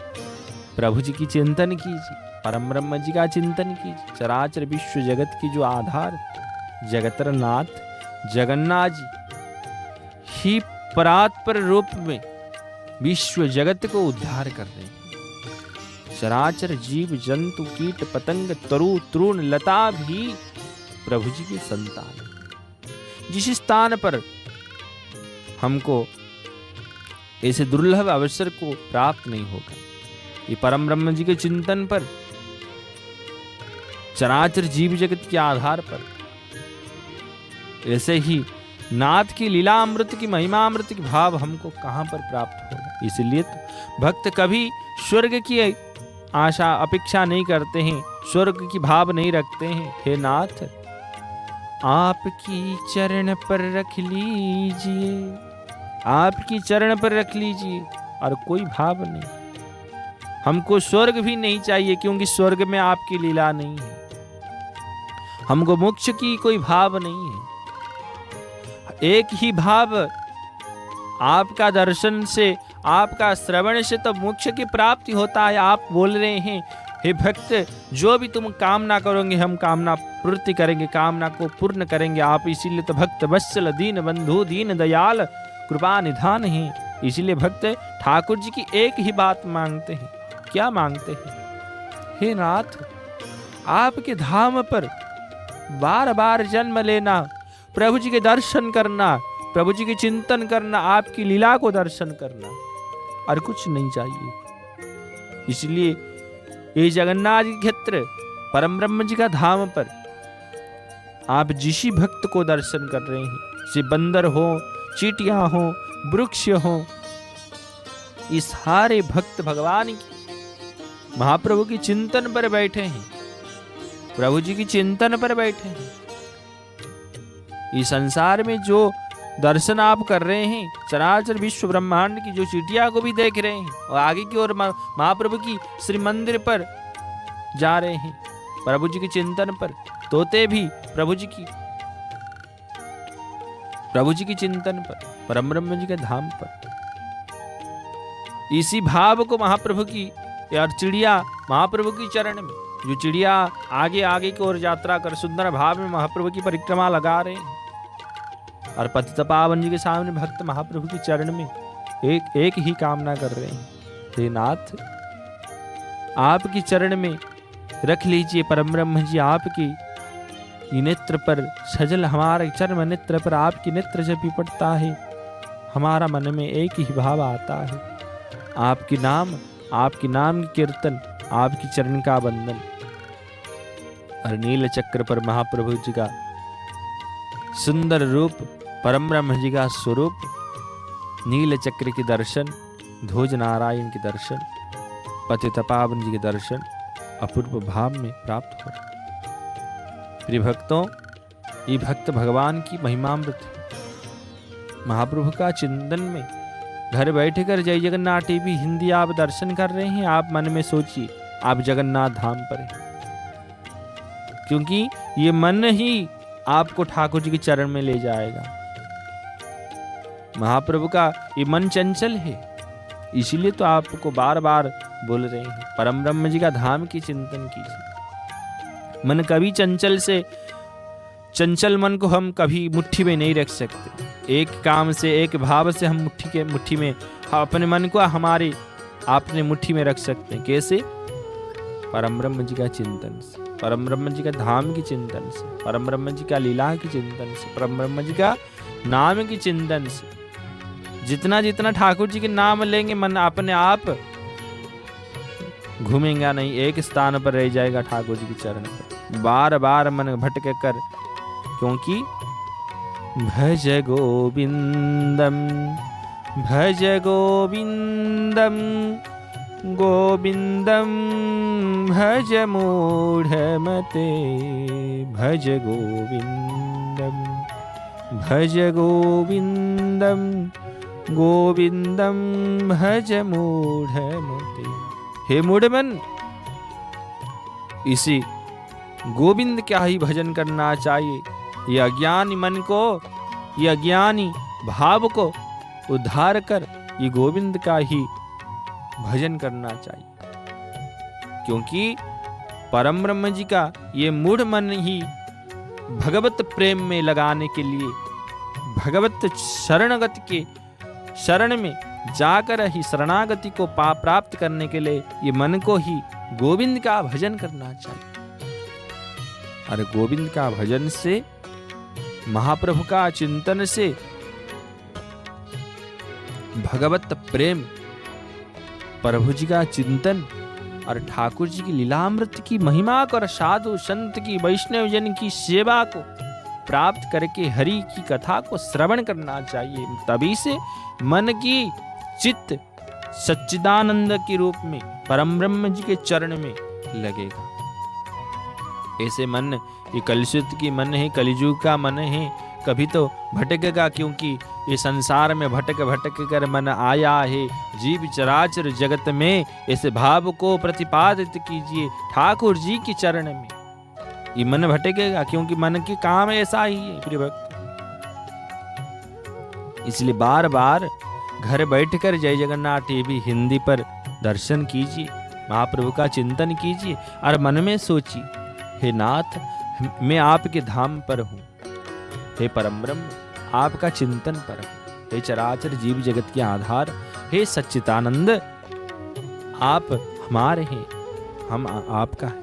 प्रभु जी की चिंतन कीजिए, परम ब्रह्म जी का चिंतन कीजिए। चराचर विश्व जगत की जो आधार जगतर नाथ जगन्नाथ जी, ही परात्पर रूप में विश्व जगत को उद्धार कर रहे हैं। चराचर जीव जंतु कीट पतंग तरु तृण लता भी प्रभु जी के संतान। जिस स्थान पर हमको ऐसे दुर्लभ अवसर को प्राप्त नहीं होगा, ये परम ब्रह्म जी के चिंतन पर, चराचर जीव जगत के आधार पर, ऐसे ही नाथ की लीला अमृत की महिमा अमृत की भाव हमको कहां पर प्राप्त होगा। इसलिए तो भक्त कभी स्वर्ग की आशा अपेक्षा नहीं करते हैं, स्वर्ग की भाव नहीं रखते हैं। हे नाथ, आपकी चरण पर रख लीजिए, आपकी चरण पर रख लीजिए, और कोई भाव नहीं। हमको स्वर्ग भी नहीं चाहिए, क्योंकि स्वर्ग में आपकी लीला नहीं है। हमको मोक्ष की कोई भाव नहीं है। एक ही भाव, आपका दर्शन से, आपका श्रवण से तो मोक्ष की प्राप्ति होता है। आप बोल रहे हैं, हे भक्त, जो भी तुम कामना करोगे हम कामना पूर्ति करेंगे, कामना को पूर्ण करेंगे आप। इसीलिए तो भक्त वत्सल दीन बंधु दीन दयाल कृपा निधान है। इसीलिए भक्त ठाकुर जी की एक ही बात मांगते हैं। क्या मांगते हैं? हे नाथ, आपके धाम पर बार बार जन्म लेना, प्रभु जी के दर्शन करना, प्रभु जी के चिंतन करना, आपकी लीला को दर्शन करना, और कुछ नहीं चाहिए। इसलिए ये जगन्नाथ जी क्षेत्र परम ब्रह्म जी का धाम पर आप जिस भक्त को दर्शन कर रहे हैं, से बंदर हो, चींटियां हो, वृक्ष हो, ये सारे भक्त भगवान की महाप्रभु की चिंतन पर बैठे हैं, प्रभु जी की चिंतन पर बैठे हैं। इस संसार में जो दर्शन आप कर रहे हैं, चराचर विश्व ब्रह्मांड की जो चींटियां को भी देख रहे हैं, और आगे की ओर महाप्रभु की श्री मंदिर पर जा रहे हैं, प्रभु जी के चिंतन पर, तोते भी प्रभु जी की चिंतन पर, परम ब्रह्म जी के धाम पर। इसी भाव को महाप्रभु की, और चिड़िया महाप्रभु की चरण में, जो चिड़िया आगे आगे की ओर यात्रा कर सुंदर भाव में महाप्रभु की परिक्रमा लगा रहे हैं, और पतित पावन जी के सामने भक्त महाप्रभु के चरण में एक ही कामना कर रहे हैं। हे नाथ, आपकी चरण में रख लीजिए परम ब्रह्म जी। आपकी नेत्र पर सजल हमारे चरण नेत्र पर आपकी नेत्र जब भी पड़ता है, हमारा मन में एक ही भाव आता है, आपकी नाम की कीर्तन, आपकी चरण का बंधन। और नील चक्र पर महाप्रभु जी का सुंदर रूप, परम ब्रह्म जी का स्वरूप, नील चक्र के दर्शन, ध्वज नारायण के दर्शन, पतित पावन जी के दर्शन अपूर्व भाव में प्राप्त हो रहे। प्रिय भक्तों, ये भक्त भगवान की महिमामृत महाप्रभु का चिंतन में घर बैठे कर जय जगन्नाथ टीवी हिंदी आप दर्शन कर रहे हैं। आप मन में सोचिए, आप जगन्नाथ धाम पर हैं, क्योंकि ये मन ही आपको ठाकुर जी के चरण में ले जाएगा। महाप्रभु का ये मन चंचल है, इसीलिए तो आपको बार बार बोल रहे हैं, परम ब्रह्म जी का धाम की चिंतन कीजिए। मन कभी चंचल मन को हम कभी मुट्ठी में नहीं रख सकते। एक काम से, एक भाव से हम मुट्ठी में अपने मन को हमारे आपने मुट्ठी में रख सकते हैं। कैसे? परम ब्रह्म जी का चिंतन से, परम ब्रह्म जी का धाम की चिंतन से, परम ब्रह्म जी का लीला की चिंतन से, परम ब्रह्म जी का नाम की चिंतन से। जितना जितना ठाकुर जी के नाम लेंगे, मन अपने आप घूमेगा नहीं, एक स्थान पर रह जाएगा ठाकुर जी के चरण पर, बार बार मन भटक कर। क्योंकि भज गोविंदम भज गोविंदम गोविंदम भज मूढ़मते भज गोविंदम भज गोविंदम गोविंदम भज मूढ़मते। हे मूढ़मन, इसी गोविंद का ही भजन करना चाहिए। ये अज्ञानी मन को, ये अज्ञानी भाव को उद्धार कर ये गोविंद का ही भजन करना चाहिए। क्योंकि परम ब्रह्म जी का ये मूढ़ मन ही भगवत प्रेम में लगाने के लिए, भगवत शरणगति के शरण में जाकर ही शरणागति को प्राप्त करने के लिए ये मन को ही गोविंद का भजन करना चाहिए। और गोविंद का भजन से, महाप्रभु का चिंतन से भगवत प्रेम, प्रभु जी का चिंतन और ठाकुर जी की लीलामृत की महिमा को और साधु संत की वैष्णव जन की सेवा को प्राप्त करके हरि की कथा को श्रवण करना चाहिए। तभी से मन की चित्त सच्चिदानंद के रूप में परम ब्रह्म जी के चरण में लगेगा। ऐसे मन, ये कलयुग की मन है, कलिजुग का मन है, कभी तो भटकेगा, क्योंकि ये संसार में भटक भटक कर मन आया है। जीव चराचर जगत में ऐसे भाव को प्रतिपादित कीजिए ठाकुर जी के चरण में। ये मन भटकेगा क्योंकि मन के काम ऐसा ही है प्रिय भक्त। इसलिए बार बार घर बैठकर जय जगन्नाथ टीवी हिंदी पर दर्शन कीजिए, महाप्रभु का चिंतन कीजिए और मन में सोचिए, हे नाथ मैं आपके धाम पर हूँ, हे परम ब्रह्म आपका चिंतन पर हूँ, हे चराचर जीव जगत के आधार, हे सच्चिदानंद आप हमारे हैं, हम आपका है।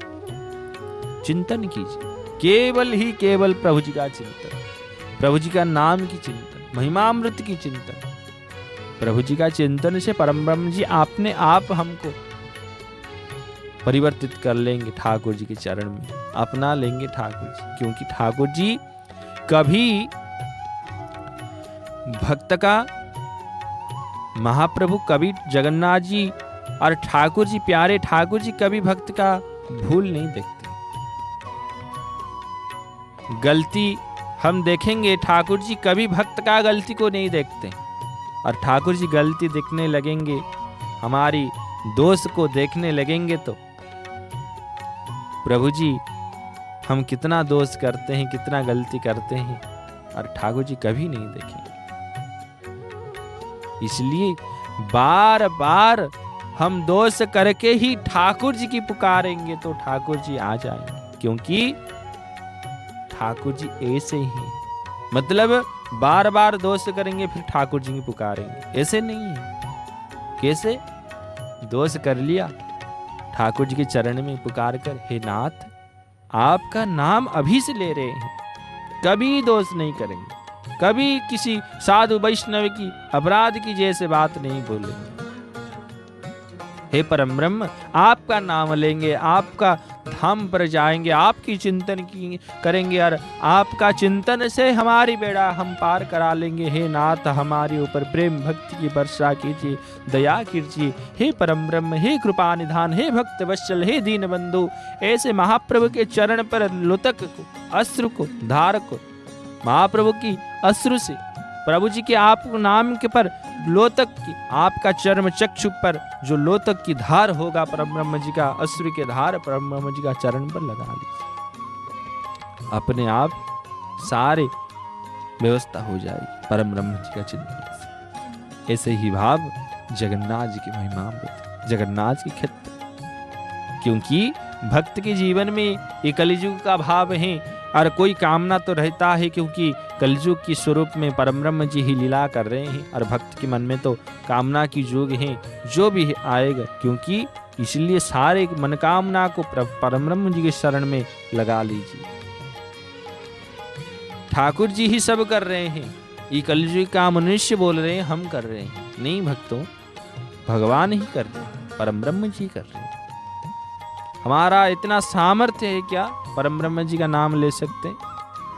चिंतन कीजिए, केवल ही केवल प्रभु जी का चिंतन, प्रभु जी का नाम की चिंतन, महिमामृत की चिंतन। प्रभु जी का चिंतन से परम ब्रह्म जी आपने आप हमको परिवर्तित कर लेंगे ठाकुर जी के चरण में, अपना लेंगे ठाकुर जी। क्योंकि ठाकुर जी कभी भक्त का, महाप्रभु कभी जगन्नाथ जी और ठाकुर जी, प्यारे ठाकुर जी कभी भक्त का भूल नहीं देखते। गलती हम देखेंगे, ठाकुर जी कभी भक्त का गलती को नहीं देखते। और ठाकुर जी गलती देखने लगेंगे, हमारी दोष को देखने लगेंगे, तो प्रभु जी हम कितना दोष करते हैं, कितना गलती करते हैं, और ठाकुर जी कभी नहीं देखेंगे। इसलिए बार बार हम दोष करके ही ठाकुर जी की पुकारेंगे तो ठाकुर जी आ जाएंगे। क्योंकि ठाकुर जी ऐसे ही, मतलब बार बार दोष करेंगे फिर ठाकुर जी की पुकारेंगे, ऐसे नहीं है। कैसे? दोष कर लिया, ठाकुर जी के चरण में पुकार कर, हे नाथ आपका नाम अभी से ले रहे हैं, कभी दोष नहीं करेंगे, कभी किसी साधु वैष्णव की अपराध की जैसे बात नहीं बोलेंगे। हे परम ब्रह्म आपका नाम लेंगे, आपका धाम पर जाएंगे, आपकी चिंतन की करेंगे और आपका चिंतन से हमारी बेड़ा हम पार करा लेंगे। हे नाथ हमारे ऊपर प्रेम भक्ति की वर्षा कीजिए, दया कीजिए, हे परम ब्रह्म, हे कृपा निधान, हे भक्त वत्सल, हे दीन बंधु। ऐसे महाप्रभु के चरण पर लोतक को, अश्रु को, धार को, महाप्रभु की अश्रु से, प्रभु जी के आप नाम के पर लोतक की, आपका चर्म चक्षु पर जो लोतक की धार होगा, परम ब्रह्म जी का अश्रु के धार परम ब्रह्म जी का चरण पर लगा लीजिए, अपने आप सारे व्यवस्था हो जाएगी परम ब्रह्म जी का चिंतन से। ऐसे ही भाव जगन्नाथ जी की महिमा, जगन्नाथ की क्षेत्र। क्योंकि भक्त के जीवन में ये कलिजुग का भाव है और कोई कामना तो रहता है, क्योंकि कलयुग की स्वरूप में परम ब्रह्म जी ही लीला कर रहे हैं और भक्त के मन में तो कामना की जोग है, जो भी आएगा। क्योंकि इसलिए सारे मनोकामना को परम ब्रह्म जी के शरण में लगा लीजिए। ठाकुर जी ही सब कर रहे हैं, ये कलयुग का मनुष्य बोल रहे हैं हम कर रहे हैं, नहीं भक्तों, भगवान ही कर रहे हैं, परम ब्रह्म जी कर रहे हैं। हमारा इतना सामर्थ्य है क्या परम ब्रह्म जी का नाम ले सकते हैं?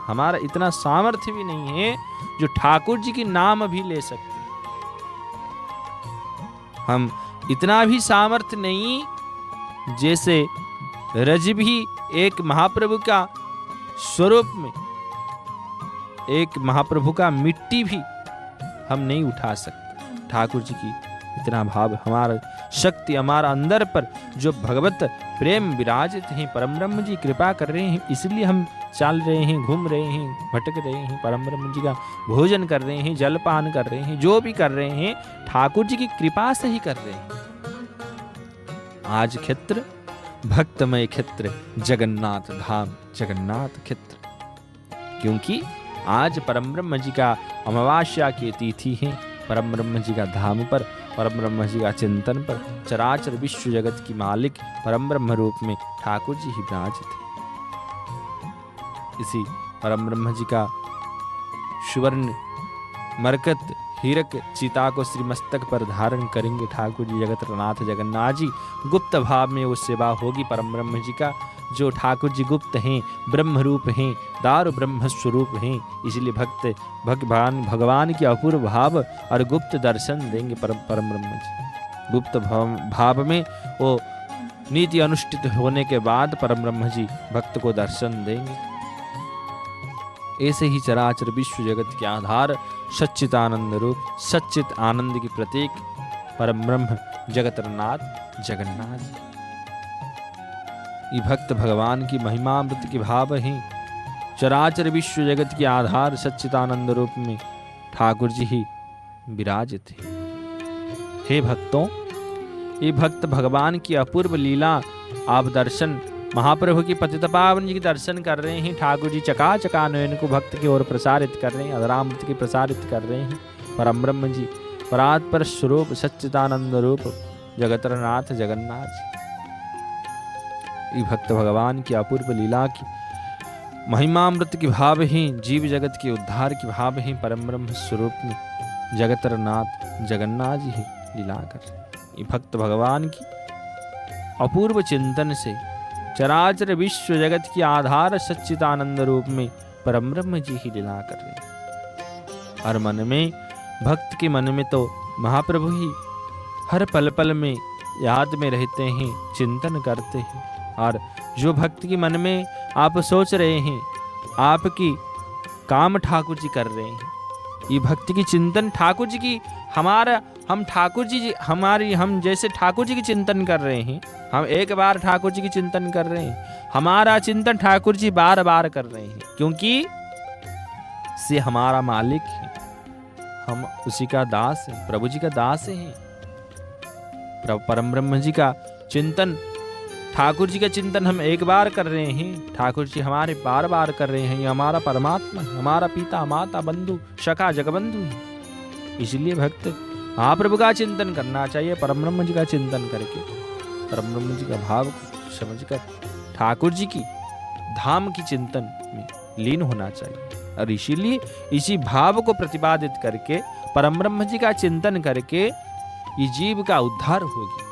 हमारा इतना सामर्थ्य भी नहीं है जो ठाकुर जी के नाम भी ले सकते हैं। हम इतना भी सामर्थ्य नहीं जैसे रज भी एक महाप्रभु का स्वरूप में, एक महाप्रभु का मिट्टी भी हम नहीं उठा सकते। ठाकुर जी की इतना भाव, हमारा शक्ति, हमारा अंदर पर जो भगवत प्रेम विराजित हैं, परम ब्रह्म जी कृपा कर रहे हैं, इसलिए हम चल रहे हैं, घूम रहे हैं, भटक रहे हैं, परम ब्रह्म जी का भोजन कर रहे हैं, जलपान कर रहे हैं, जो भी कर रहे हैं ठाकुर जी की कृपा से ही कर रहे हैं। आज क्षेत्र भक्तमय क्षेत्र, जगन्नाथ धाम, जगन्नाथ क्षेत्र। क्योंकि आज परम ब्रह्म जी का अमावास्या की तिथि है। परम ब्रह्म जी का धाम पर, परम ब्रह्म जी का चिंतन पर चराचर विश्व जगत की मालिक परम ब्रह्म रूप में ठाकुर जी ही विराजित थे। इसी परम ब्रह्म जी का सुवर्ण मरकत हीरक चिता को श्री मस्तक पर धारण करेंगे ठाकुर जी जगतनाथ जगन्नाथ जी। गुप्त भाव में वो सेवा होगी परम ब्रह्म जी का, जो ठाकुर जी गुप्त हैं, ब्रह्म रूप हैं, दारु ब्रह्म स्वरूप हैं। इसलिए भगवान के अपूर्व भाव और गुप्त दर्शन देंगे परम ब्रह्म जी। गुप्त भाव में वो नीति अनुष्ठित होने के बाद परम ब्रह्म जी भक्त को दर्शन देंगे। ऐसे ही चराचर विश्व जगत के आधार सच्चिदानंद रूप, सच्चित आनंद की प्रतीक परम ब्रह्म जगतनाथ जगन्नाथ जी। ये भक्त भगवान की महिमामृत के भाव हैं। चराचर विश्व जगत के आधार सच्चिदानंद रूप में ठाकुर जी ही विराजित हैं। हे भक्तों, ये भक्त भगवान की अपूर्व लीला आप दर्शन महाप्रभु की पतित पावन जी के दर्शन कर रहे हैं। ठाकुर जी चका नयन को भक्त की ओर प्रसारित कर रहे हैं, अधरामृत की प्रसारित कर रहे हैं। परम ब्रह्म जी परात्पर स्वरूप सच्चिदानंद रूप जगतनाथ जगन्नाथ जी। ये भक्त भगवान की अपूर्व लीला की महिमामृत की भाव हैं, जीव जगत के उद्धार की भाव हैं। परम ब्रह्म स्वरूप में जगतनाथ जगन्नाथ जी ही लीला कर रहे हैं। ये भक्त भगवान की अपूर्व चिंतन से चराचर विश्व जगत की आधार सच्चिदानंद रूप में परम ब्रह्म जी ही लीला कर रहे हैं। हर मन में, भक्त के मन में तो महाप्रभु ही हर पल पल में याद में रहते हैं, चिंतन करते हैं। और जो भक्त के मन में आप सोच रहे हैं, आपकी काम ठाकुर जी कर रहे हैं। ये भक्ति की चिंतन ठाकुर जी की हम ठाकुर जी हम जैसे ठाकुर जी की चिंतन कर रहे हैं, हम एक बार ठाकुर जी की चिंतन कर रहे हैं, हमारा चिंतन ठाकुर जी बार बार कर रहे हैं, क्योंकि से हमारा मालिक है, हम उसी का दास है, प्रभु जी का दास है। परम ब्रह्म जी का चिंतन, ठाकुर जी का चिंतन हम एक बार कर रहे हैं, ठाकुर जी हमारे बार बार कर रहे हैं। ये हमारा परमात्मा, हमारा पिता माता बंधु सखा जगबंधु है। इसलिए भक्त महाप्रभु का चिंतन करना चाहिए, परम ब्रह्म जी का चिंतन करके परम ब्रह्म जी का भाव को समझकर ठाकुर जी की धाम की चिंतन में लीन होना चाहिए। और इसीलिए इसी भाव को प्रतिपादित करके परम ब्रह्म जी का चिंतन करके ये जीव का उद्धार होगी।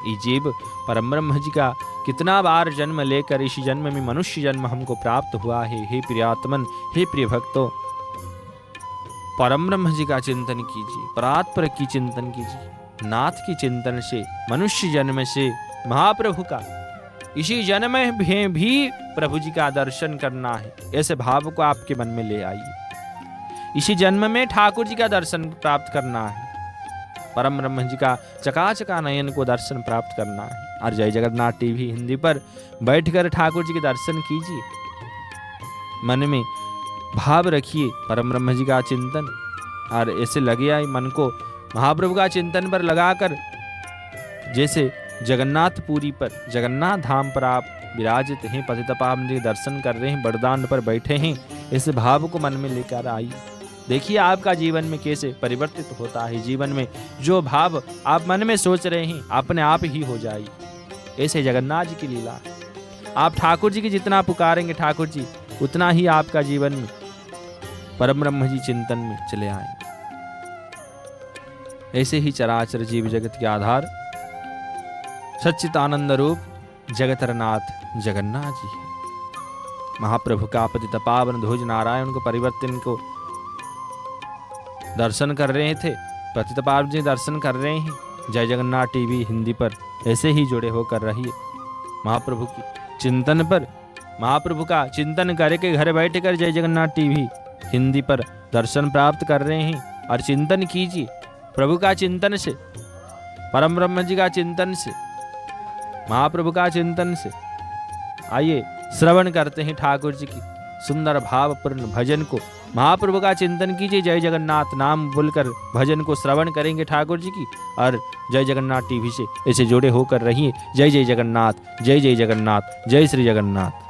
ये जीव परम ब्रह्म जी का कितना बार जन्म लेकर इसी जन्म में मनुष्य जन्म हमको प्राप्त हुआ है। हे प्रियात्मन, हे प्रिय भक्तों, परम ब्रह्म जी का चिंतन कीजिए, परात्पर की चिंतन कीजिए। नाथ की चिंतन से, मनुष्य जन्म से महाप्रभु का इसी जन्म में भी प्रभु जी का दर्शन करना है, ऐसे भाव को आपके मन में ले आइए। इसी जन्म में ठाकुर जी का दर्शन प्राप्त करना है, परम ब्रह्म जी का चका नयन को दर्शन प्राप्त करना है। और जय जगन्नाथ टीवी हिंदी पर बैठकर ठाकुर जी के दर्शन कीजिए, मन में भाव रखिए परम ब्रह्म जी का चिंतन, और ऐसे लगे आए मन को महाप्रभु का चिंतन पर लगाकर, जैसे जगन्नाथपुरी पर, जगन्नाथ धाम पर आप विराजित हैं, पतित पावन जी दर्शन कर रहे हैं, बरदान पर बैठे हैं, इस भाव को मन में लेकर आइए। देखिए आपका जीवन में कैसे परिवर्तित होता है। जीवन में जो भाव आप मन में सोच रहे हैं अपने आप ही हो जाएगी। ऐसे जगन्नाथ जी की लीला, आप ठाकुर जी की जितना पुकारेंगे ठाकुर जी, उतना ही आपका जीवन में परम ब्रह्म जी चिंतन में चले आएंगे। ऐसे ही चराचर जीव जगत के आधार सच्चिदानंद रूप जगतनाथ जगन्नाथ जी है। महाप्रभु का पतित पावन ध्वज नारायण को परिवर्तन को दर्शन कर रहे थे, पतित पावन जी दर्शन कर रहे हैं। जय जगन्नाथ टीवी हिंदी पर ऐसे ही जुड़े होकर रहिए। महाप्रभु की चिंतन पर, महाप्रभु का चिंतन करके घर बैठकर जय जगन्नाथ टीवी हिंदी पर दर्शन प्राप्त कर रहे हैं। और चिंतन कीजिए प्रभु का चिंतन से, परम ब्रह्म जी का चिंतन से, महाप्रभु का चिंतन से। आइए श्रवण करते हैं ठाकुर जी की सुंदर भावपूर्ण भजन को। महाप्रभु का चिंतन कीजिए, जय जगन्नाथ नाम बोलकर भजन को श्रवण करेंगे ठाकुर जी की, और जय जगन्नाथ टीवी से ऐसे जुड़े होकर रहिए। जय जय जगन्नाथ, जय जय जगन्नाथ, जय श्री जगन्नाथ।